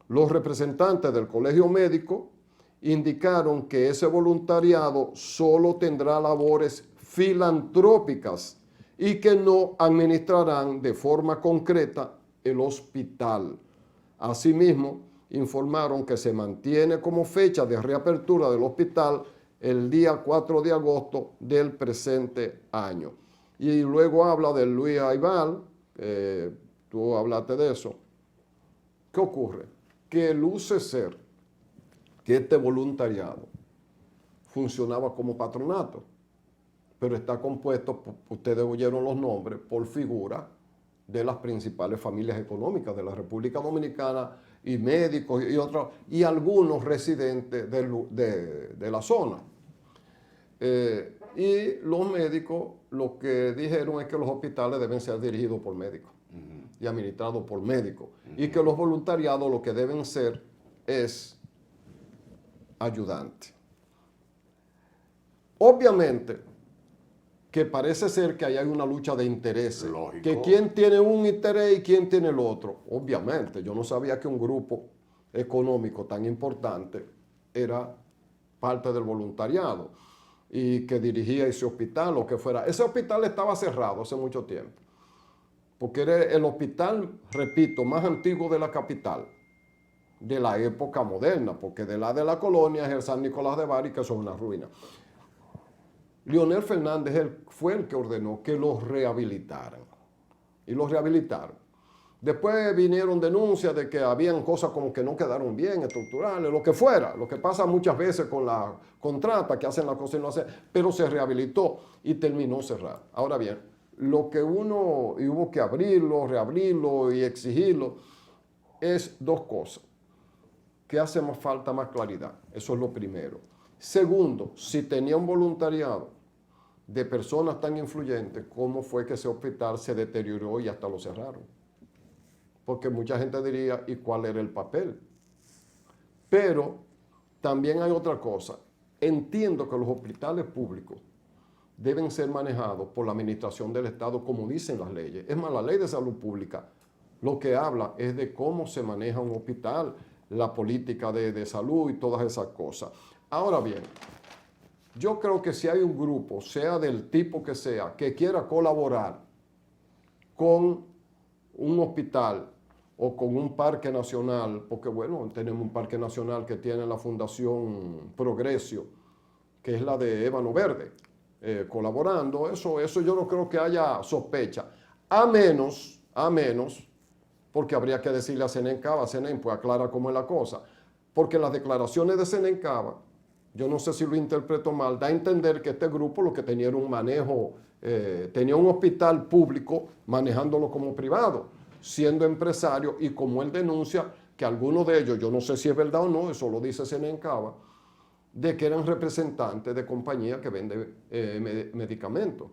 Los representantes del Colegio Médico indicaron que ese voluntariado solo tendrá labores filantrópicas y que no administrarán de forma concreta el hospital. Asimismo, informaron que se mantiene como fecha de reapertura del hospital el día 4 de agosto del presente año. Y luego habla de Luis Aibal, tú hablaste de eso. ¿Qué ocurre? Que luce ser que este voluntariado funcionaba como patronato, pero está compuesto, ustedes oyeron los nombres, por figuras de las principales familias económicas de la República Dominicana y médicos y otros, y algunos residentes de la zona. Y los médicos lo que dijeron es que los hospitales deben ser dirigidos por médicos y administrados por médicos, y que los voluntariados lo que deben ser es ayudantes. Obviamente que parece ser que ahí hay una lucha de intereses. Lógico. Que quién tiene un interés y quién tiene el otro. Obviamente, yo no sabía que un grupo económico tan importante era parte del voluntariado y que dirigía ese hospital o que fuera. Ese hospital estaba cerrado hace mucho tiempo, porque era el hospital, repito, más antiguo de la capital, de la época moderna, porque de la colonia es el San Nicolás de Bari, que son una ruina. Leonel Fernández fue el que ordenó que los rehabilitaran. Y los rehabilitaron. Después vinieron denuncias de que habían cosas como que no quedaron bien, estructurales, lo que fuera. Lo que pasa muchas veces con la contrata, que hacen la cosa y no hacen. Pero se rehabilitó y terminó cerrado. Ahora bien, lo que hubo que abrirlo, reabrirlo y exigirlo, es dos cosas. Que hace más falta más claridad. Eso es lo primero. Segundo, si tenía un voluntariado de personas tan influyentes, ¿cómo fue que ese hospital se deterioró y hasta lo cerraron? Porque mucha gente diría, ¿y cuál era el papel? Pero también hay otra cosa. Entiendo que los hospitales públicos deben ser manejados por la administración del Estado, como dicen las leyes. Es más, la ley de salud pública lo que habla es de cómo se maneja un hospital, la política de salud y todas esas cosas. Ahora bien, yo creo que si hay un grupo, sea del tipo que sea, que quiera colaborar con un hospital o con un parque nacional, porque bueno, tenemos un parque nacional que tiene la Fundación Progresio, que es la de Ébano Verde, colaborando, eso yo no creo que haya sospecha, a menos, porque habría que decirle a Senencaba, pues aclara cómo es la cosa, porque las declaraciones de Senencaba, yo no sé si lo interpreto mal, da a entender que este grupo lo que tenía era un manejo, tenía un hospital público manejándolo como privado, siendo empresario, y como él denuncia que algunos de ellos, yo no sé si es verdad o no, eso lo dice Senencaba, de que eran representantes de compañías que venden medicamentos,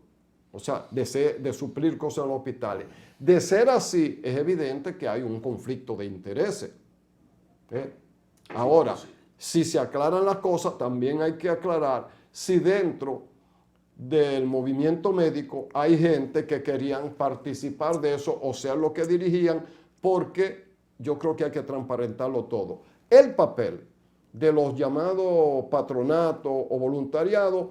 o sea, de suplir cosas en los hospitales. De ser así, es evidente que hay un conflicto de intereses. Ahora, si se aclaran las cosas, también hay que aclarar si dentro del movimiento médico hay gente que querían participar de eso, o sea, lo que dirigían, porque yo creo que hay que transparentarlo todo. El papel de los llamados patronatos o voluntariados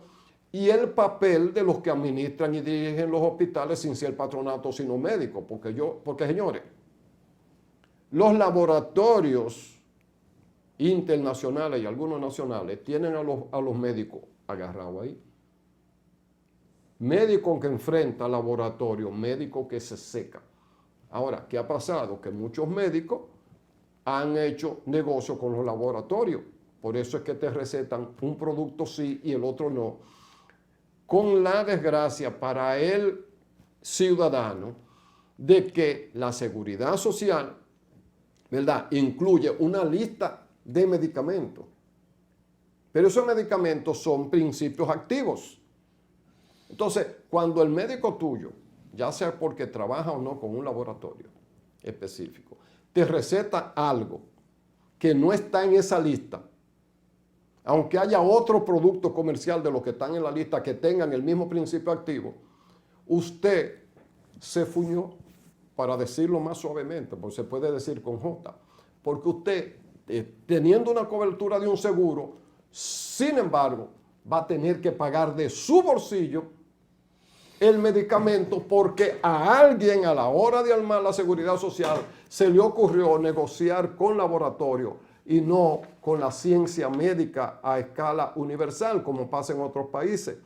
y el papel de los que administran y dirigen los hospitales sin ser patronato, sino médicos, porque señores, los laboratorios internacionales y algunos nacionales tienen a los médicos agarrados ahí. Médico que enfrenta laboratorio, médico que se seca. Ahora, ¿qué ha pasado? Que muchos médicos han hecho negocio con los laboratorios. Por eso es que te recetan un producto sí y el otro no. Con la desgracia para el ciudadano de que la seguridad social, ¿verdad?, incluye una lista de medicamentos. Pero esos medicamentos son principios activos. Entonces, cuando el médico tuyo, ya sea porque trabaja o no con un laboratorio específico, te receta algo que no está en esa lista, aunque haya otro producto comercial de los que están en la lista que tengan el mismo principio activo, usted se fuñó, para decirlo más suavemente, porque se puede decir con J, porque usted, teniendo una cobertura de un seguro, sin embargo, va a tener que pagar de su bolsillo el medicamento porque a alguien a la hora de armar la seguridad social se le ocurrió negociar con laboratorio y no con la ciencia médica a escala universal, como pasa en otros países,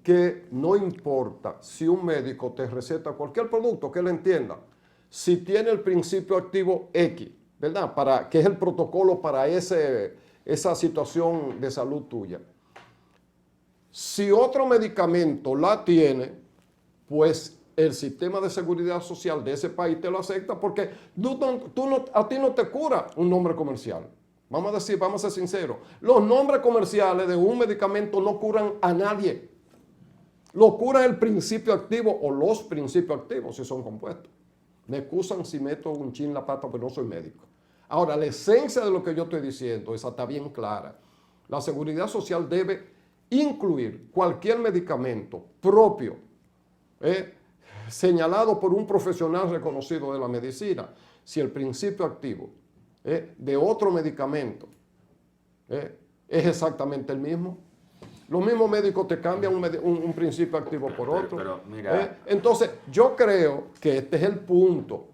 que no importa si un médico te receta cualquier producto que él entienda, si tiene el principio activo X, ¿verdad? Que es el protocolo para esa situación de salud tuya. Si otro medicamento la tiene, pues el sistema de seguridad social de ese país te lo acepta porque a ti no te cura un nombre comercial. Vamos a ser sinceros. Los nombres comerciales de un medicamento no curan a nadie. Lo cura el principio activo o los principios activos si son compuestos. Me excusan si meto un chin la pata, pero no soy médico. Ahora, la esencia de lo que yo estoy diciendo, esa está bien clara. La seguridad social debe incluir cualquier medicamento propio, señalado por un profesional reconocido de la medicina, si el principio activo de otro medicamento es exactamente el mismo. Los mismos médicos te cambian un principio activo por otro. Pero mira, entonces, yo creo que este es el punto,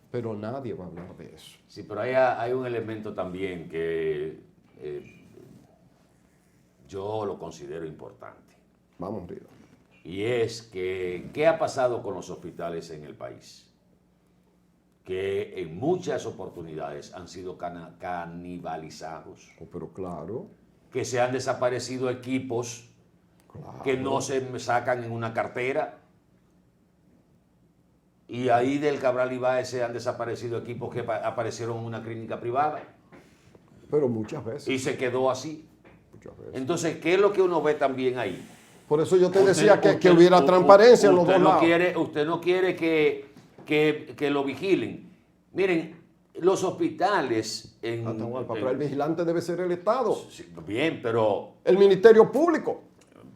pero nadie va a hablar de eso. sí, pero hay un elemento también que yo lo considero importante. Vamos, Río. Y es que, ¿qué ha pasado con los hospitales en el país? Que en muchas oportunidades han sido canibalizados. Oh, pero claro. Que se han desaparecido equipos que no se sacan en una cartera. Y ahí del Cabral Ibáez se han desaparecido equipos que aparecieron en una clínica privada. Pero muchas veces. Y se quedó así. Muchas veces. Entonces, ¿qué es lo que uno ve también ahí? Por eso yo te decía que hubiera transparencia en los dos lados. Usted no quiere que lo vigilen. Miren, los hospitales pero el vigilante debe ser el Estado. Sí, bien, pero... El Ministerio Público.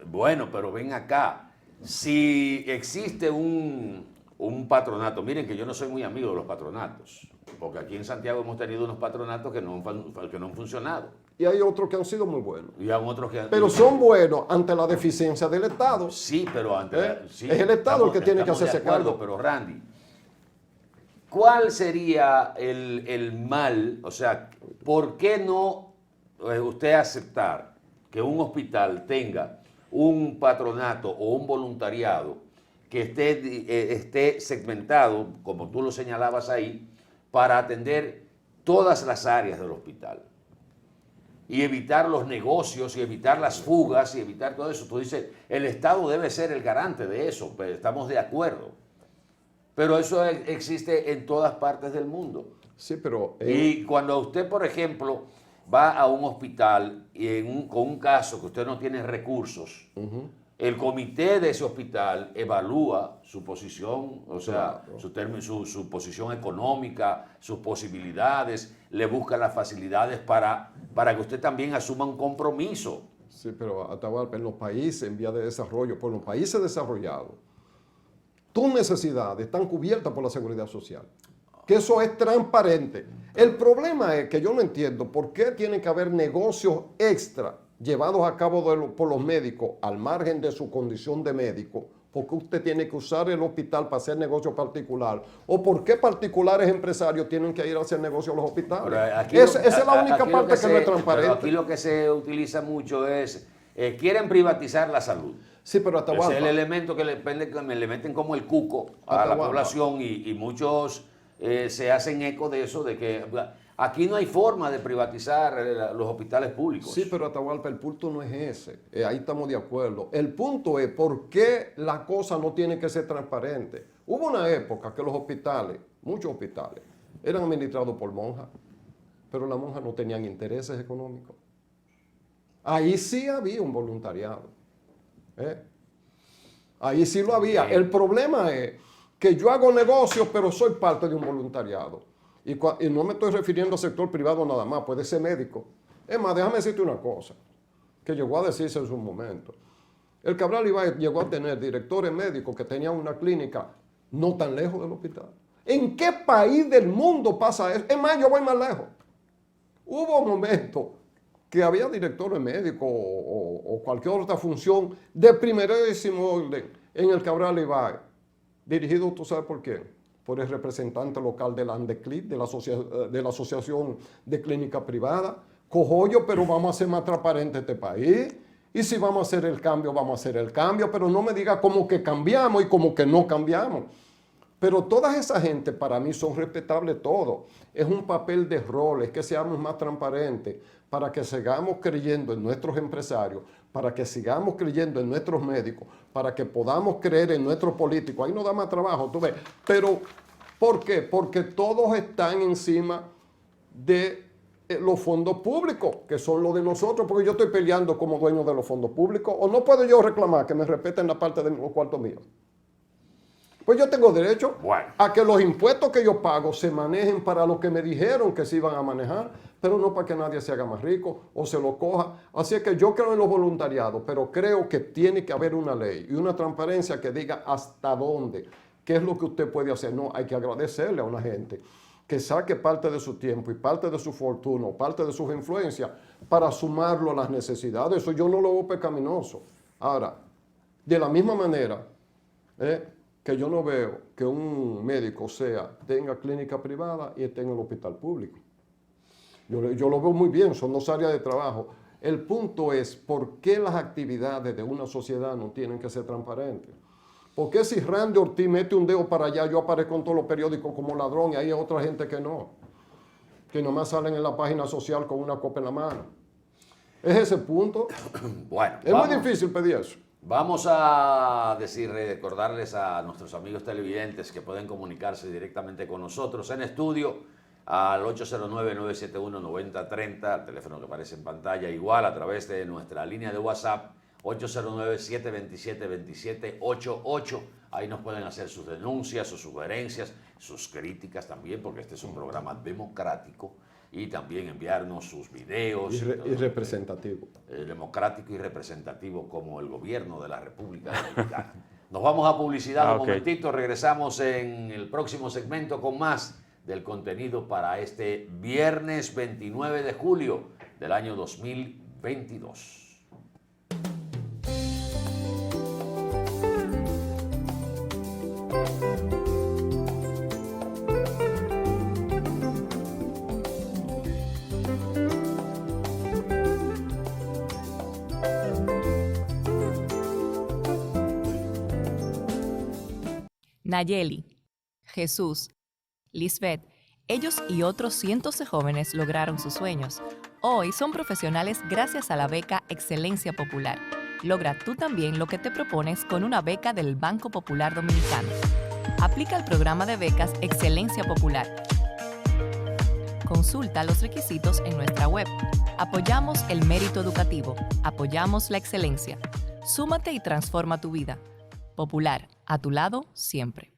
Bueno, pero ven acá. Si existe un patronato, miren que yo no soy muy amigo de los patronatos, porque aquí en Santiago hemos tenido unos patronatos que no han funcionado. Y hay otros que han sido muy buenos. Y hay otros que pero son buenos ante la deficiencia del Estado. Sí, pero sí, es el Estado el que tiene que hacerse cargo. Pero Randy, ¿cuál sería el mal? O sea, ¿por qué no usted aceptar que un hospital tenga un patronato o un voluntariado que esté segmentado, como tú lo señalabas ahí, para atender todas las áreas del hospital? Y evitar los negocios y evitar las fugas y evitar todo eso. Tú dices, el Estado debe ser el garante de eso, pues estamos de acuerdo. Pero eso existe en todas partes del mundo. Sí, pero... Y cuando usted, por ejemplo, va a un hospital y con un caso que usted no tiene recursos, el comité de ese hospital evalúa su posición, o sea, su posición económica, sus posibilidades, le busca las facilidades para que usted también asuma un compromiso. Sí, pero Atahualpa, en los países en vía de desarrollo, por los países desarrollados, tus necesidades están cubiertas por la seguridad social. Que eso es transparente. El problema es que yo no entiendo por qué tiene que haber negocios extra llevados a cabo por los médicos al margen de su condición de médico, porque usted tiene que usar el hospital para hacer negocio particular, o por qué particulares empresarios tienen que ir a hacer negocio a los hospitales. Esa es la única parte que no es transparente. Pero aquí lo que se utiliza mucho es, quieren privatizar la salud. Sí, pero Atahualpa, es el elemento que le meten como el cuco a la población y muchos se hacen eco de eso, de que aquí no hay forma de privatizar los hospitales públicos. Sí, pero Atahualpa, el punto no es ese. Ahí estamos de acuerdo. El punto es por qué la cosa no tiene que ser transparente. Hubo una época que los hospitales, muchos hospitales, eran administrados por monjas. pero las monjas no tenían intereses económicos. Ahí sí había un voluntariado. Ahí sí lo había. El problema es que yo hago negocios, pero soy parte de un voluntariado. Y no me estoy refiriendo al sector privado nada más, puede ser médico. Es más, déjame decirte una cosa, que llegó a decirse en su momento. El Cabral Ibáez llegó a tener directores médicos que tenían una clínica no tan lejos del hospital. ¿En qué país del mundo pasa eso? Es más, yo voy más lejos. Hubo momentos que había directores médicos o cualquier otra función de primerísimo orden en el Cabral Ibáez, dirigido, ¿tú sabes por quién? Por el representante local de la ANDECLIP, de la Asociación de Clínica Privada. Cojollo, pero vamos a ser más transparentes este país. Y si vamos a hacer el cambio, vamos a hacer el cambio, pero no me diga como que cambiamos y como que no cambiamos. Pero toda esa gente para mí son respetables todos. Es un papel de rol, es que seamos más transparentes para que sigamos creyendo en nuestros empresarios, para que sigamos creyendo en nuestros médicos, para que podamos creer en nuestros políticos. Ahí nos da más trabajo, tú ves. Pero, ¿por qué? Porque todos están encima de los fondos públicos, que son los de nosotros, porque yo estoy peleando como dueño de los fondos públicos, o no puedo yo reclamar que me respeten la parte de los cuartos míos. Pues yo tengo derecho a que los impuestos que yo pago se manejen para lo que me dijeron que se iban a manejar, pero no para que nadie se haga más rico o se lo coja. Así es que yo creo en los voluntariados, pero creo que tiene que haber una ley y una transparencia que diga hasta dónde, qué es lo que usted puede hacer. No, hay que agradecerle a una gente que saque parte de su tiempo y parte de su fortuna o parte de sus influencias para sumarlo a las necesidades. Eso yo no lo veo pecaminoso. Ahora, de la misma manera, que yo no veo que un médico tenga clínica privada y esté en el hospital público. Yo lo veo muy bien, son dos áreas de trabajo. El punto es, ¿por qué las actividades de una sociedad no tienen que ser transparentes? ¿Por qué si Randy Ortiz mete un dedo para allá, yo aparezco en todos los periódicos como ladrón y hay otra gente que no? Que nomás salen en la página social con una copa en la mano. ¿Es ese punto? Bueno, es muy difícil pedir eso. Vamos a recordarles a nuestros amigos televidentes que pueden comunicarse directamente con nosotros en estudio al 809-971-9030, el teléfono que aparece en pantalla, igual a través de nuestra línea de WhatsApp 809-727-2788. Ahí nos pueden hacer sus denuncias, sus sugerencias, sus críticas también, porque este es un programa democrático. Y también enviarnos sus videos. Y representativo. Democrático y representativo como el gobierno de la República Dominicana. Nos vamos a publicidad un momentito. Regresamos en el próximo segmento con más del contenido para este viernes 29 de julio del año 2022. Nayeli, Jesús, Lisbeth, ellos y otros cientos de jóvenes lograron sus sueños. Hoy son profesionales gracias a la beca Excelencia Popular. Logra tú también lo que te propones con una beca del Banco Popular Dominicano. Aplica el programa de becas Excelencia Popular. Consulta los requisitos en nuestra web. Apoyamos el mérito educativo. Apoyamos la excelencia. Súmate y transforma tu vida. Popular, a tu lado siempre.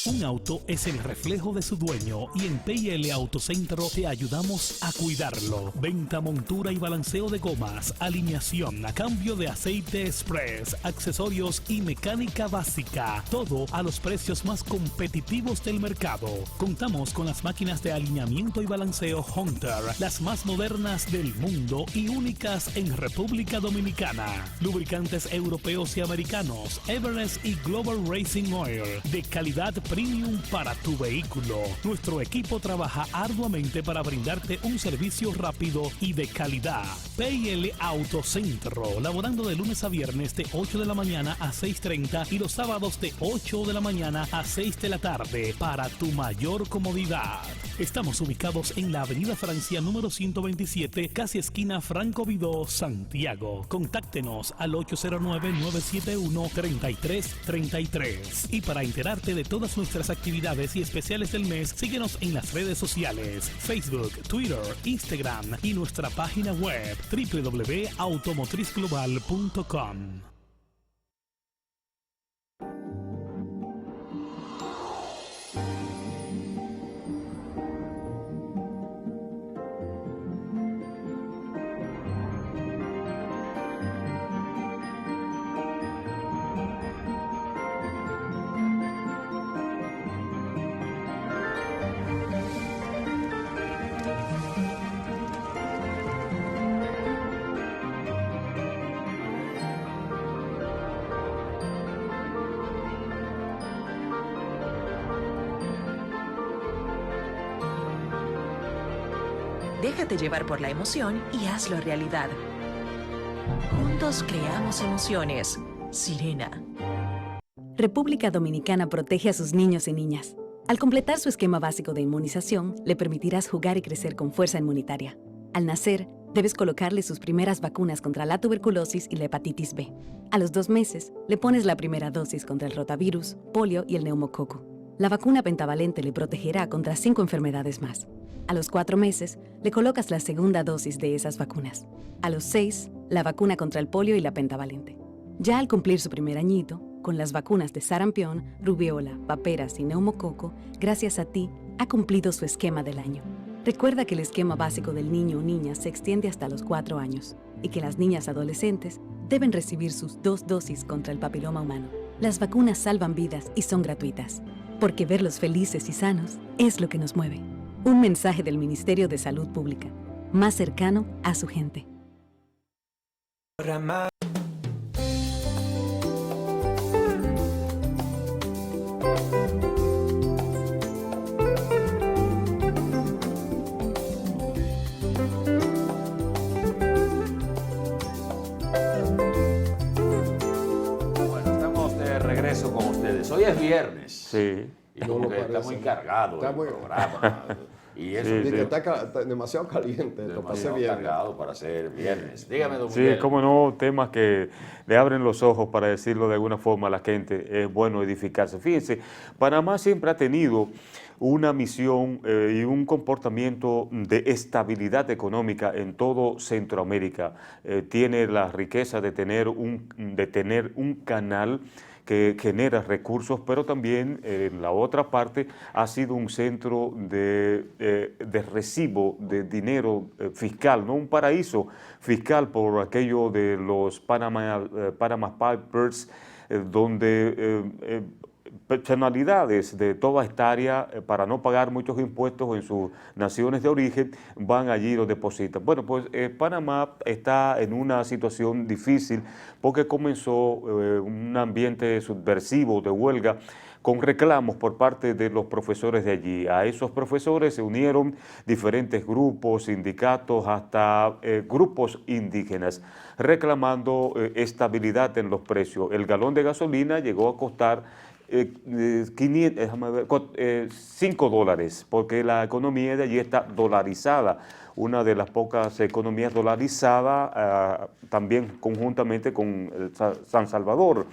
Un auto es el reflejo de su dueño y en PL Autocentro te ayudamos a cuidarlo. Venta, montura y balanceo de gomas, alineación, cambio de aceite express, accesorios y mecánica básica. Todo a los precios más competitivos del mercado. Contamos con las máquinas de alineamiento y balanceo Hunter, las más modernas del mundo y únicas en República Dominicana. Lubricantes europeos y americanos, Everest y Global Racing Oil, de calidad premium para tu vehículo. Nuestro equipo trabaja arduamente para brindarte un servicio rápido y de calidad. PL Autocentro, laborando de lunes a viernes de 8 de la mañana a 6:30 y los sábados de 8 de la mañana a 6 de la tarde para tu mayor comodidad. Estamos ubicados en la Avenida Francia número 127, casi esquina Franco Vidó, Santiago. Contáctenos al 809-971-3333. Y para enterarte de todas nuestras actividades y especiales del mes, síguenos en las redes sociales, Facebook, Twitter, Instagram y nuestra página web www.automotrizglobal.com. Déjate llevar por la emoción y hazlo realidad. Juntos creamos emociones. Sirena. República Dominicana protege a sus niños y niñas. Al completar su esquema básico de inmunización, le permitirás jugar y crecer con fuerza inmunitaria. Al nacer, debes colocarle sus primeras vacunas contra la tuberculosis y la hepatitis B. A los 2 meses, le pones la primera dosis contra el rotavirus, polio y el neumococo. La vacuna pentavalente le protegerá contra 5 enfermedades más. A los 4 meses, le colocas la segunda dosis de esas vacunas. A los 6, la vacuna contra el polio y la pentavalente. Ya al cumplir su primer añito, con las vacunas de sarampión, rubiola, paperas y neumococo, gracias a ti, ha cumplido su esquema del año. Recuerda que el esquema básico del niño o niña se extiende hasta los 4 años y que las niñas adolescentes deben recibir sus 2 dosis contra el papiloma humano. Las vacunas salvan vidas y son gratuitas, porque verlos felices y sanos es lo que nos mueve. Un mensaje del Ministerio de Salud Pública, más cercano a su gente. Bueno, estamos de regreso con ustedes. Hoy es viernes. Sí. Y como que está muy cargado el programa. Y eso sí. Está demasiado caliente. Demasiado cargado para ser viernes. Dígame, don Sí, Miguel. como no, temas que le abren los ojos, para decirlo de alguna forma, a la gente. Es bueno edificarse. Fíjense, Panamá siempre ha tenido una misión y un comportamiento de estabilidad económica en todo Centroamérica. Tiene la riqueza de tener un canal que genera recursos, pero también en la otra parte ha sido un centro de recibo de dinero fiscal, no un paraíso fiscal por aquello de los Panama Papers, donde personalidades de toda esta área, para no pagar muchos impuestos en sus naciones de origen, van allí y los depositan. Bueno, pues Panamá está en una situación difícil porque comenzó un ambiente subversivo de huelga con reclamos por parte de los profesores de allí. A esos profesores se unieron diferentes grupos, sindicatos, hasta grupos indígenas, reclamando estabilidad en los precios. El galón de gasolina llegó a costar $5, porque la economía de allí está dolarizada, una de las pocas economías dolarizadas, también conjuntamente con San Salvador.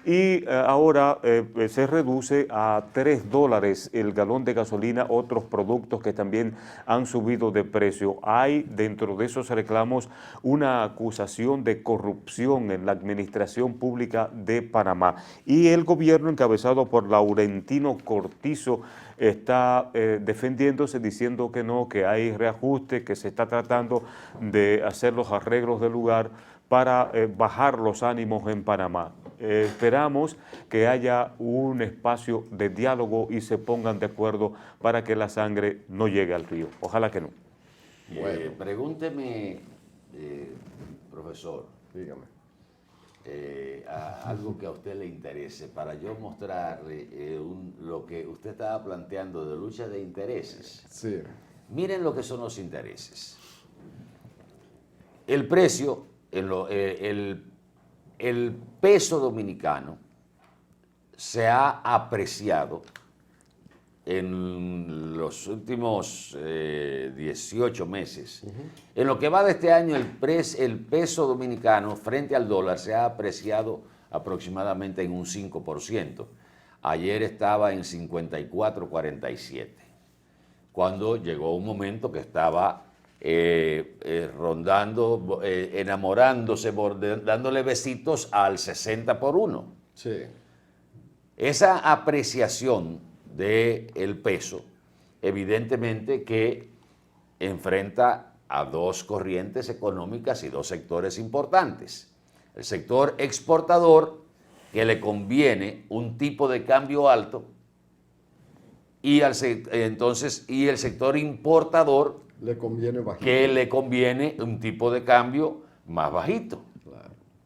Y ahora se reduce a $3 el galón de gasolina, otros productos que también han subido de precio. Hay dentro de esos reclamos una acusación de corrupción en la administración pública de Panamá. Y el gobierno, encabezado por Laurentino Cortizo, está defendiéndose, diciendo que no, que hay reajuste, que se está tratando de hacer los arreglos del lugar para bajar los ánimos en Panamá. Esperamos que haya un espacio de diálogo y se pongan de acuerdo para que la sangre no llegue al río. Ojalá que no. Bueno, pregúnteme, profesor, dígame, algo que a usted le interese, para yo mostrarle lo que usted estaba planteando de lucha de intereses. Sí. Miren lo que son los intereses. El precio, el peso dominicano se ha apreciado en los últimos 18 meses. En lo que va de este año, el peso dominicano frente al dólar se ha apreciado aproximadamente en un 5%. ayer estaba en 54.47, cuando llegó un momento que estaba rondando, enamorándose, dándole besitos al 60 por 1. Sí. Esa apreciación del peso, evidentemente que enfrenta a dos corrientes económicas y dos sectores importantes. El sector exportador, que le conviene un tipo de cambio alto, y el sector importador, le conviene bajito, que le conviene un tipo de cambio más bajito,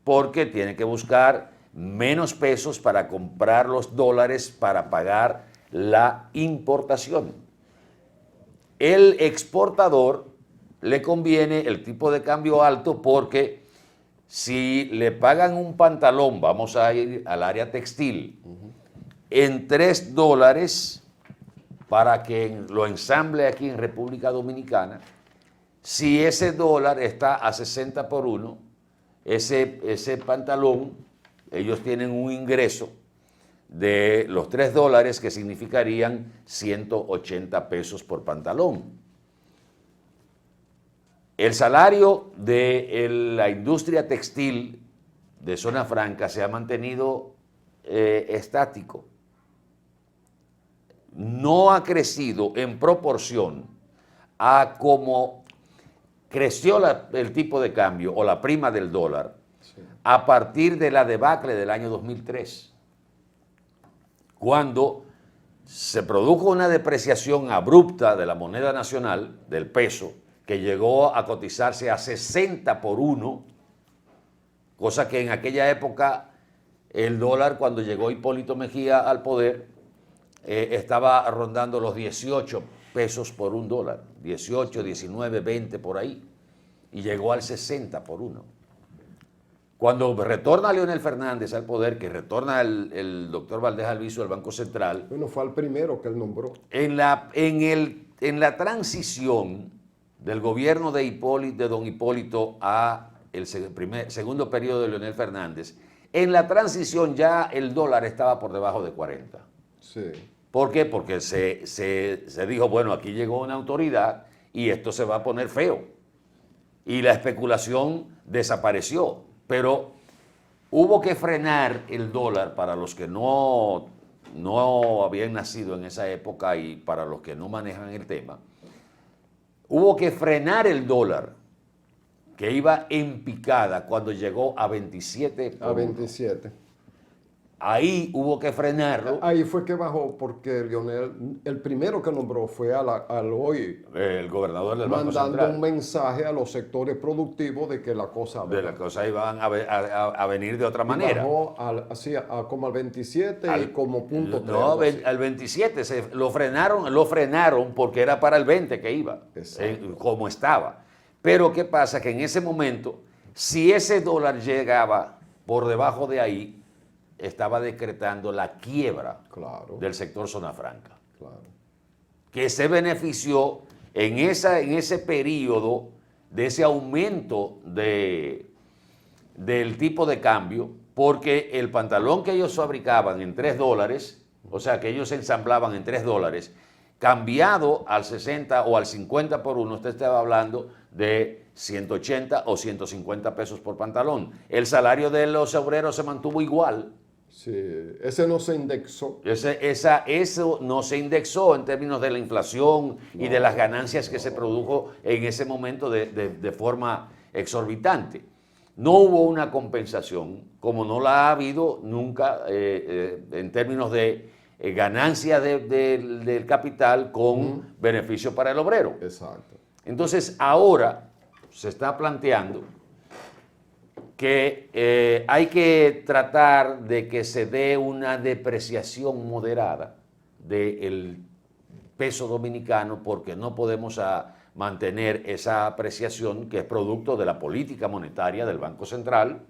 porque tiene que buscar menos pesos para comprar los dólares para pagar la importación. El exportador le conviene el tipo de cambio alto porque si le pagan un pantalón, vamos a ir al área textil, en $3 para que lo ensamble aquí en República Dominicana, si ese dólar está a 60 por 1, ese pantalón, ellos tienen un ingreso de los $3 que significarían 180 pesos por pantalón. El salario de la industria textil de Zona Franca se ha mantenido estático. No ha crecido en proporción a cómo creció el tipo de cambio o la prima del dólar a partir de la debacle del año 2003, cuando se produjo una depreciación abrupta de la moneda nacional, del peso, que llegó a cotizarse a 60 por 1, cosa que en aquella época el dólar, cuando llegó Hipólito Mejía al poder, estaba rondando los 18 pesos por un dólar, 18, 19, 20 por ahí, y llegó al 60 por 1. Cuando retorna Leonel Fernández al poder, que retorna el doctor Valdés Alviso al Banco Central. Bueno, fue el primero que él nombró. En la transición del gobierno de don Hipólito a el segundo periodo de Leonel Fernández, en la transición ya el dólar estaba por debajo de 40. Sí. ¿Por qué? Porque se dijo, bueno, aquí llegó una autoridad y esto se va a poner feo. Y la especulación desapareció. Pero hubo que frenar el dólar para los que no habían nacido en esa época y para los que no manejan el tema. Hubo que frenar el dólar, que iba en picada cuando llegó a 27. A 27. Ahí hubo que frenarlo. Ahí fue que bajó porque Leonel, el primero que nombró fue al hoy. El gobernador del Banco Central. Mandando un mensaje a los sectores productivos de que la cosa... iban a venir de otra manera. Bajó como al 27 y como punto 3. No, al 27 lo frenaron porque era para el 20 que iba, como estaba. Pero ¿qué pasa? Que en ese momento, si ese dólar llegaba por debajo de ahí, estaba decretando la quiebra del sector Zona Franca, que se benefició en ese periodo de ese aumento del tipo de cambio, porque el pantalón que ellos fabricaban en $3, o sea, que ellos ensamblaban en $3, cambiado al 60 o al 50 por 1, usted estaba hablando de 180 o 150 pesos por pantalón. El salario de los obreros se mantuvo igual. Sí, ese no se indexó. Eso no se indexó en términos de la inflación y de las ganancias que se produjo en ese momento de forma exorbitante. No hubo una compensación, como no la ha habido nunca en términos de ganancia del capital con beneficio para el obrero. Exacto. Entonces, ahora se está planteando que hay que tratar de que se dé una depreciación moderada del peso dominicano, porque no podemos mantener esa apreciación que es producto de la política monetaria del Banco Central,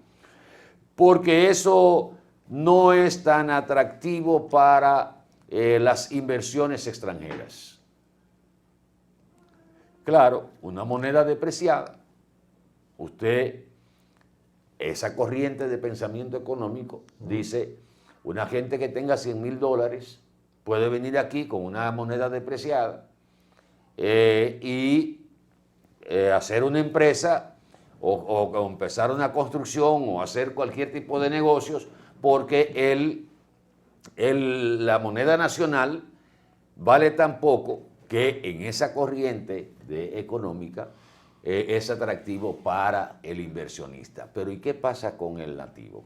porque eso no es tan atractivo para las inversiones extranjeras. Claro, una moneda depreciada, esa corriente de pensamiento económico dice, Una gente que tenga $100,000 puede venir aquí con una moneda depreciada y hacer una empresa o empezar una construcción o hacer cualquier tipo de negocios porque la moneda nacional vale tan poco que en esa corriente económica es atractivo para el inversionista. Pero ¿y qué pasa con el nativo?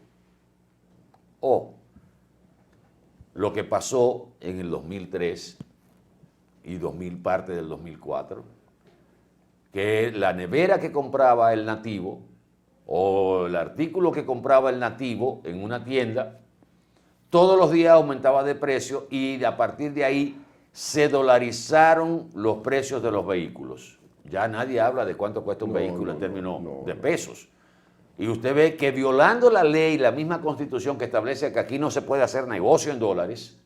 Lo que pasó en el 2003 y parte del 2004, que la nevera que compraba el nativo o el artículo que compraba el nativo en una tienda, todos los días aumentaba de precio y a partir de ahí se dolarizaron los precios de los vehículos. Ya nadie habla de cuánto cuesta un vehículo en términos de pesos. Y usted ve que violando la ley, la misma Constitución que establece que aquí no se puede hacer negocio en dólares,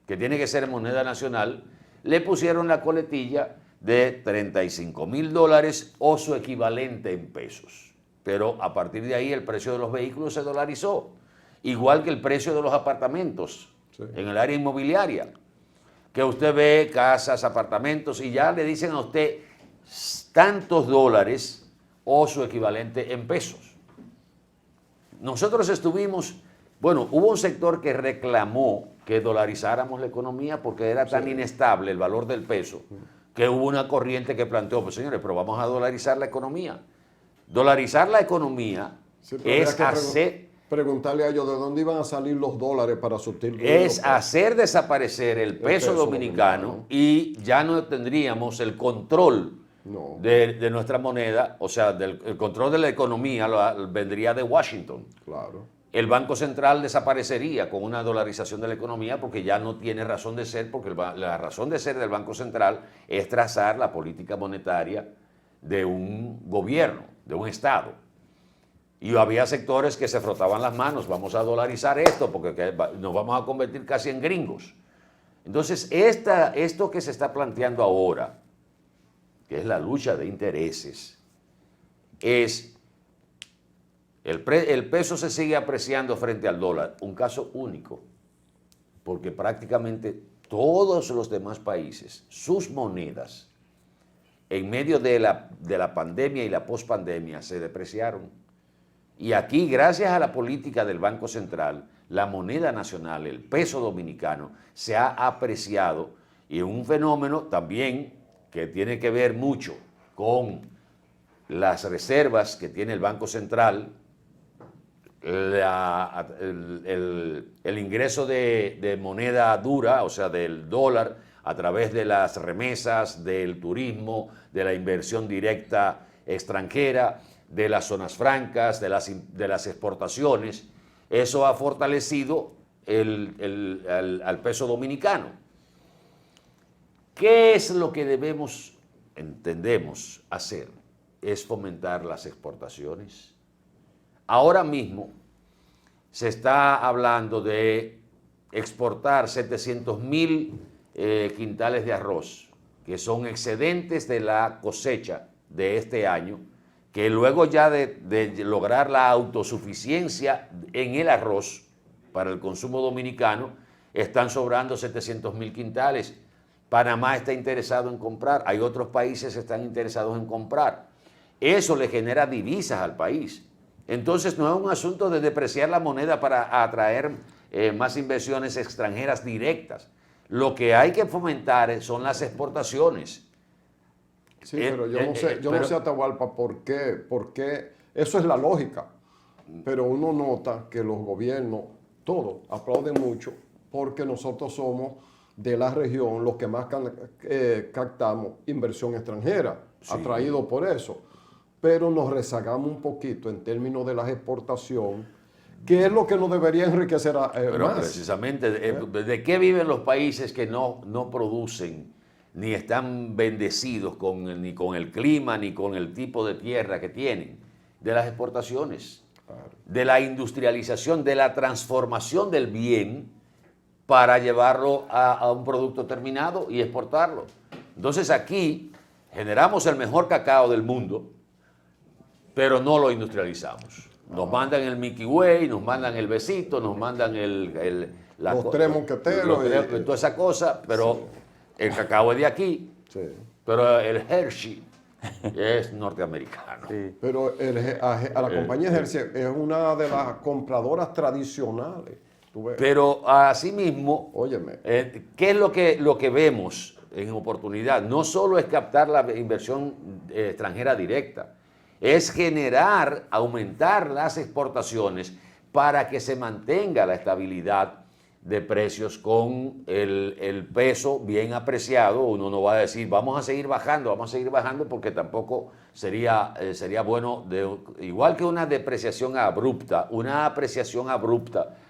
que tiene que ser en moneda nacional, le pusieron la coletilla de $35,000 o su equivalente en pesos. Pero a partir de ahí el precio de los vehículos se dolarizó, igual que el precio de los apartamentos en el área inmobiliaria, que usted ve casas, apartamentos y ya le dicen a usted tantos dólares o su equivalente en pesos. Nosotros hubo un sector que reclamó que dolarizáramos la economía porque era tan inestable el valor del peso que hubo una corriente que planteó, pues señores, pero vamos a dolarizar la economía. Dolarizar la economía es hacer... Preguntarle a ellos de dónde iban a salir los dólares para sustituir. Es hacer desaparecer el peso dominicano y ya no tendríamos el control de nuestra moneda, o sea, el control de la economía vendría de Washington. Claro. El Banco Central desaparecería con una dolarización de la economía porque ya no tiene razón de ser, porque la razón de ser del Banco Central es trazar la política monetaria de un gobierno, de un Estado. Y había sectores que se frotaban las manos, vamos a dolarizar esto porque nos vamos a convertir casi en gringos. Entonces, esto que se está planteando ahora, que es la lucha de intereses, es el peso se sigue apreciando frente al dólar, un caso único, porque prácticamente todos los demás países, sus monedas, en medio de la pandemia y la pospandemia, se depreciaron. Y aquí, gracias a la política del Banco Central, la moneda nacional, el peso dominicano, se ha apreciado y un fenómeno también que tiene que ver mucho con las reservas que tiene el Banco Central, el ingreso de moneda dura, o sea, del dólar, a través de las remesas, del turismo, de la inversión directa extranjera, de las zonas francas, de las exportaciones. Eso ha fortalecido al peso dominicano. ¿Qué es lo que entendemos hacer? Es fomentar las exportaciones. Ahora mismo se está hablando de exportar 700,000 quintales de arroz, que son excedentes de la cosecha de este año, que luego ya de lograr la autosuficiencia en el arroz para el consumo dominicano, están sobrando 700,000 quintales. Panamá está interesado en comprar, hay otros países que están interesados en comprar. Eso le genera divisas al país. Entonces no es un asunto de depreciar la moneda para atraer más inversiones extranjeras directas. Lo que hay que fomentar son las exportaciones. Sí, pero yo no sé, Atahualpa, por qué, eso es la lógica, pero uno nota que los gobiernos, todos, aplauden mucho porque nosotros somos de la región los que más captamos inversión extranjera, atraído por eso, pero nos rezagamos un poquito en términos de las exportaciones, que es lo que nos debería enriquecer pero más. Precisamente, ¿de qué viven los países que no producen ni están bendecidos ni con el clima, ni con el tipo de tierra que tienen? De las exportaciones, de la industrialización, de la transformación del bien para llevarlo a un producto terminado y exportarlo. Entonces aquí generamos el mejor cacao del mundo, pero no lo industrializamos. Nos mandan el Mickey Way, nos mandan el besito, nos mandan los tres mosqueteros. Toda esa cosa, pero el cacao es de aquí. Sí. Pero el Hershey es norteamericano. Pero a la compañía Hershey es una de las compradoras tradicionales. Pero asimismo, óyeme, ¿qué es lo que vemos en oportunidad? No solo es captar la inversión extranjera directa, es aumentar las exportaciones para que se mantenga la estabilidad de precios con el peso bien apreciado. Uno no va a decir, vamos a seguir bajando, porque tampoco sería bueno, igual que una apreciación abrupta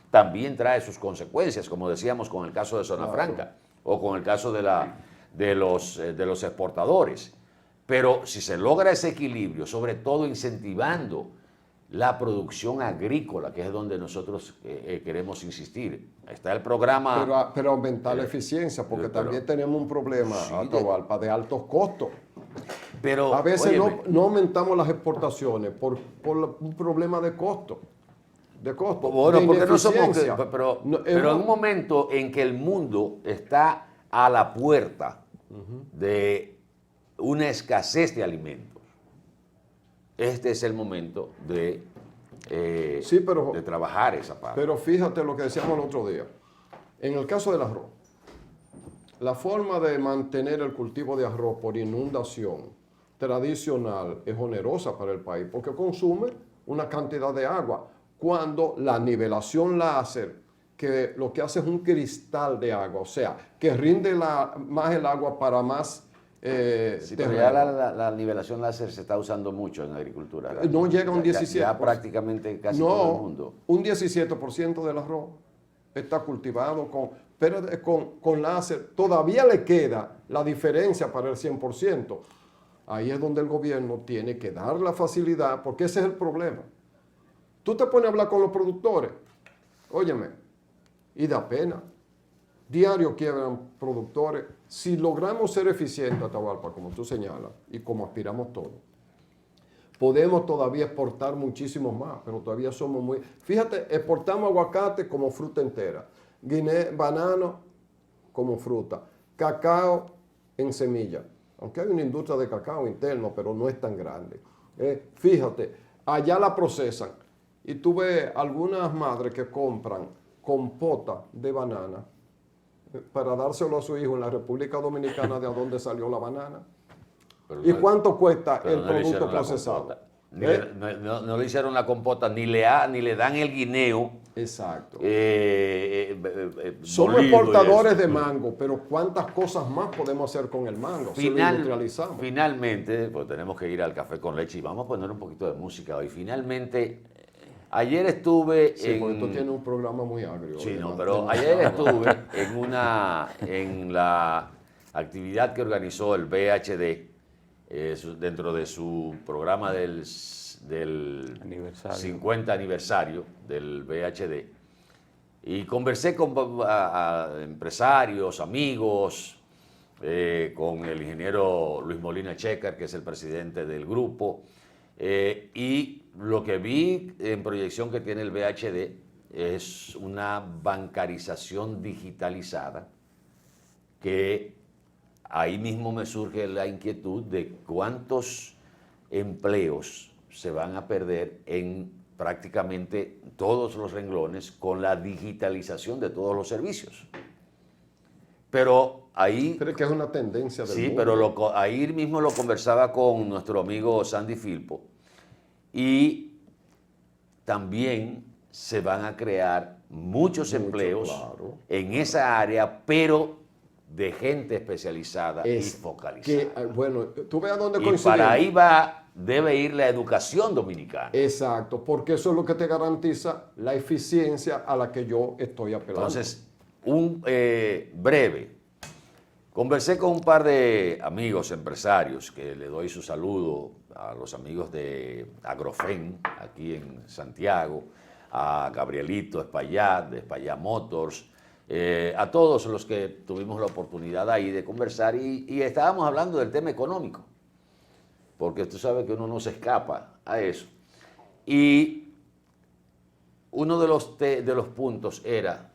también trae sus consecuencias, como decíamos con el caso de Zona Franca o con el caso de los exportadores. Pero si se logra ese equilibrio, sobre todo incentivando la producción agrícola, que es donde nosotros queremos insistir. Está el programa... Pero aumentar la eficiencia, porque también tenemos un problema, Atahualpa, de altos costos. Pero, a veces no aumentamos las exportaciones por un problema de costo. Bueno, porque no somos... Pero en un momento en que el mundo está a la puerta de una escasez de alimentos, este es el momento de trabajar esa parte. Pero fíjate lo que decíamos el otro día. En el caso del arroz, la forma de mantener el cultivo de arroz por inundación tradicional es onerosa para el país porque consume una cantidad de agua. Cuando la nivelación láser, que lo que hace es un cristal de agua, o sea, que rinde más el agua para más... pero ya la nivelación láser se está usando mucho en agricultura. No llega a un 17%. Ya prácticamente casi todo el mundo. Un 17% del arroz está cultivado con láser. Todavía le queda la diferencia para el 100%. Ahí es donde el gobierno tiene que dar la facilidad, porque ese es el problema. Tú te pones a hablar con los productores, óyeme, y da pena. Diario quiebran productores. Si logramos ser eficientes, Atahualpa, como tú señalas, y como aspiramos todos, podemos todavía exportar muchísimo más, pero todavía somos muy... Fíjate, exportamos aguacate como fruta entera, banano como fruta, cacao en semilla, aunque hay una industria de cacao interno, pero no es tan grande. Fíjate, allá la procesan, y tú ves algunas madres que compran compota de banana para dárselo a su hijo en la República Dominicana, de donde salió la banana. ¿Y cuánto cuesta el producto procesado? No le hicieron la compota, ni le dan el guineo. Exacto. Somos exportadores de mango, pero ¿cuántas cosas más podemos hacer con el mango si lo industrializamos? Finalmente, pues tenemos que ir al café con leche y vamos a poner un poquito de música hoy. Finalmente, ayer estuve porque tú tienes un programa muy agrio. Sí, no, pero ayer estuve en la actividad que organizó el VHD dentro de su programa del 50 aniversario del VHD, y conversé con empresarios, amigos, con el ingeniero Luis Molina Checar, que es el presidente del grupo, y lo que vi en proyección que tiene el VHD es una bancarización digitalizada, que ahí mismo me surge la inquietud de cuántos empleos se van a perder en prácticamente todos los renglones con la digitalización de todos los servicios. Pero ahí... Creo que es una tendencia del mundo. Pero ahí mismo lo conversaba con nuestro amigo Sandy Filpo, y también se van a crear muchos empleos en esa área, pero de gente especializada y focalizada. Bueno, tú veas dónde coincidimos. Y para ahí debe ir la educación dominicana. Exacto, porque eso es lo que te garantiza la eficiencia a la que yo estoy apelando. Entonces, breve. Conversé con un par de amigos empresarios, que le doy su saludo a los amigos de Agrofen, aquí en Santiago, a Gabrielito Espaillat, de Espaillat Motors, a todos los que tuvimos la oportunidad ahí de conversar, y estábamos hablando del tema económico, porque tú sabes que uno no se escapa a eso. Y uno de los puntos era,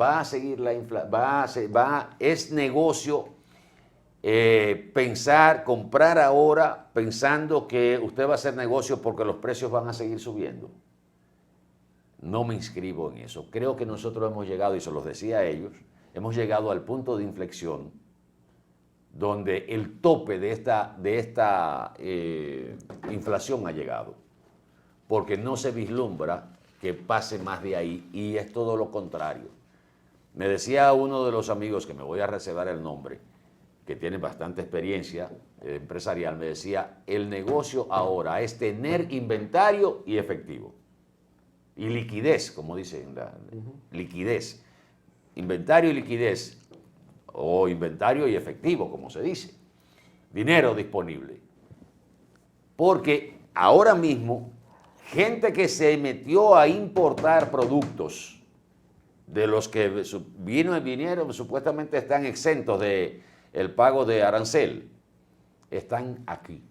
va a seguir la inflación, es negocio comprar ahora pensando que usted va a hacer negocio porque los precios van a seguir subiendo. No me inscribo en eso. Creo que nosotros hemos llegado, y se los decía a ellos, hemos llegado al punto de inflexión donde el tope de esta inflación ha llegado, porque no se vislumbra que pase más de ahí, y es todo lo contrario. Me decía uno de los amigos, que me voy a reservar el nombre, que tiene bastante experiencia empresarial, me decía, el negocio ahora es tener inventario y efectivo. Y liquidez, como dicen, liquidez. Inventario y liquidez, o inventario y efectivo, como se dice. Dinero disponible. Porque ahora mismo, gente que se metió a importar productos de los que vinieron, supuestamente están exentos del pago de arancel, están aquí.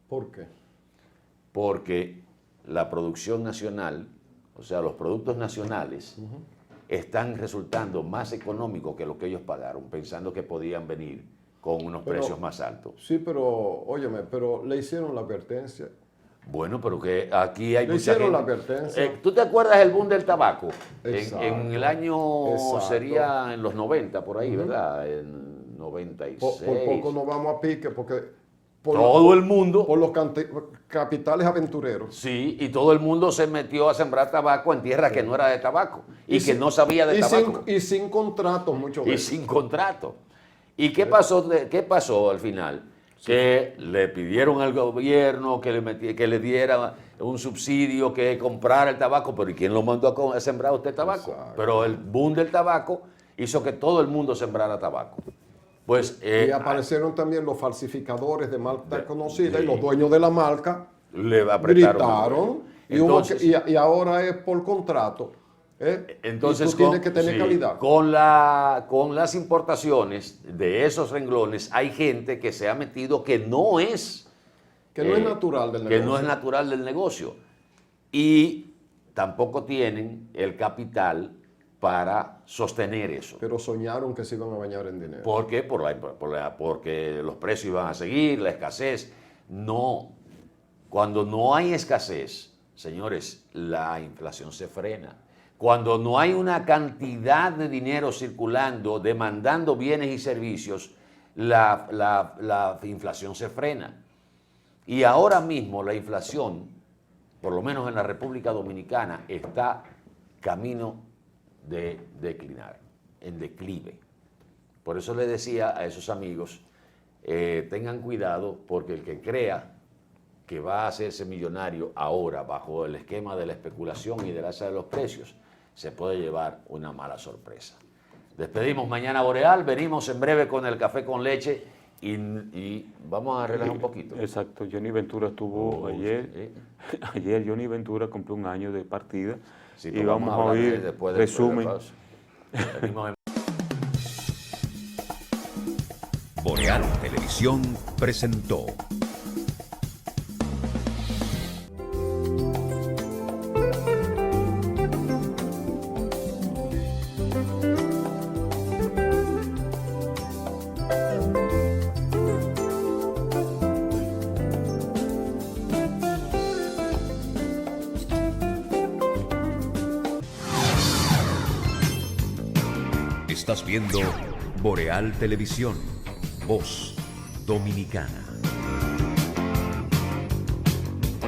¿Por qué? Porque la producción nacional, o sea, los productos nacionales, están resultando más económicos que lo que ellos pagaron, pensando que podían venir con unos precios más altos. Sí, pero, óyeme, pero le hicieron la advertencia. Bueno, pero que aquí hay le mucha hicieron gente. la advertencia. ¿Tú te acuerdas del boom del tabaco? En el año, exacto. Sería en los 90, por ahí, ¿verdad? En 96. Por poco nos vamos a pique, porque... Todo el mundo. Por los capitales aventureros. Sí, y todo el mundo se metió a sembrar tabaco en tierra que no era de tabaco y que no sabía de tabaco. Y sin contratos muchas veces. Y sin contrato. ¿Y qué pasó al final? Sí. Que le pidieron al gobierno que le diera un subsidio, que comprara el tabaco, pero ¿y quién lo mandó a sembrar usted tabaco? Exacto. Pero el boom del tabaco hizo que todo el mundo sembrara tabaco. Pues, y aparecieron también los falsificadores de marca conocida, y los dueños de la marca le apretaron, gritaron, y ahora es por contrato. Entonces, y tú tienes que tener calidad. Con las importaciones de esos renglones hay gente que se ha metido que no es natural del negocio. Que no es natural del negocio. Y tampoco tienen el capital para sostener eso. Pero soñaron que se iban a bañar en dinero. ¿Por qué? Porque los precios iban a seguir, la escasez. No. Cuando no hay escasez, señores, la inflación se frena. Cuando no hay una cantidad de dinero circulando, demandando bienes y servicios, la inflación se frena. Y ahora mismo la inflación, por lo menos en la República Dominicana, está camino de declinar, en declive. Por eso le decía a esos amigos, tengan cuidado, porque el que crea que va a hacerse millonario ahora bajo el esquema de la especulación y del alza de los precios, se puede llevar una mala sorpresa. Despedimos Mañana Boreal, venimos en breve con el café con leche y vamos a relajar un poquito. Exacto, Johnny Ventura estuvo ayer. Ayer Johnny Ventura cumplió un año de partida. Sí, y vamos a oír resumen. Boreal Televisión presentó Estás viendo Boreal Televisión, voz dominicana.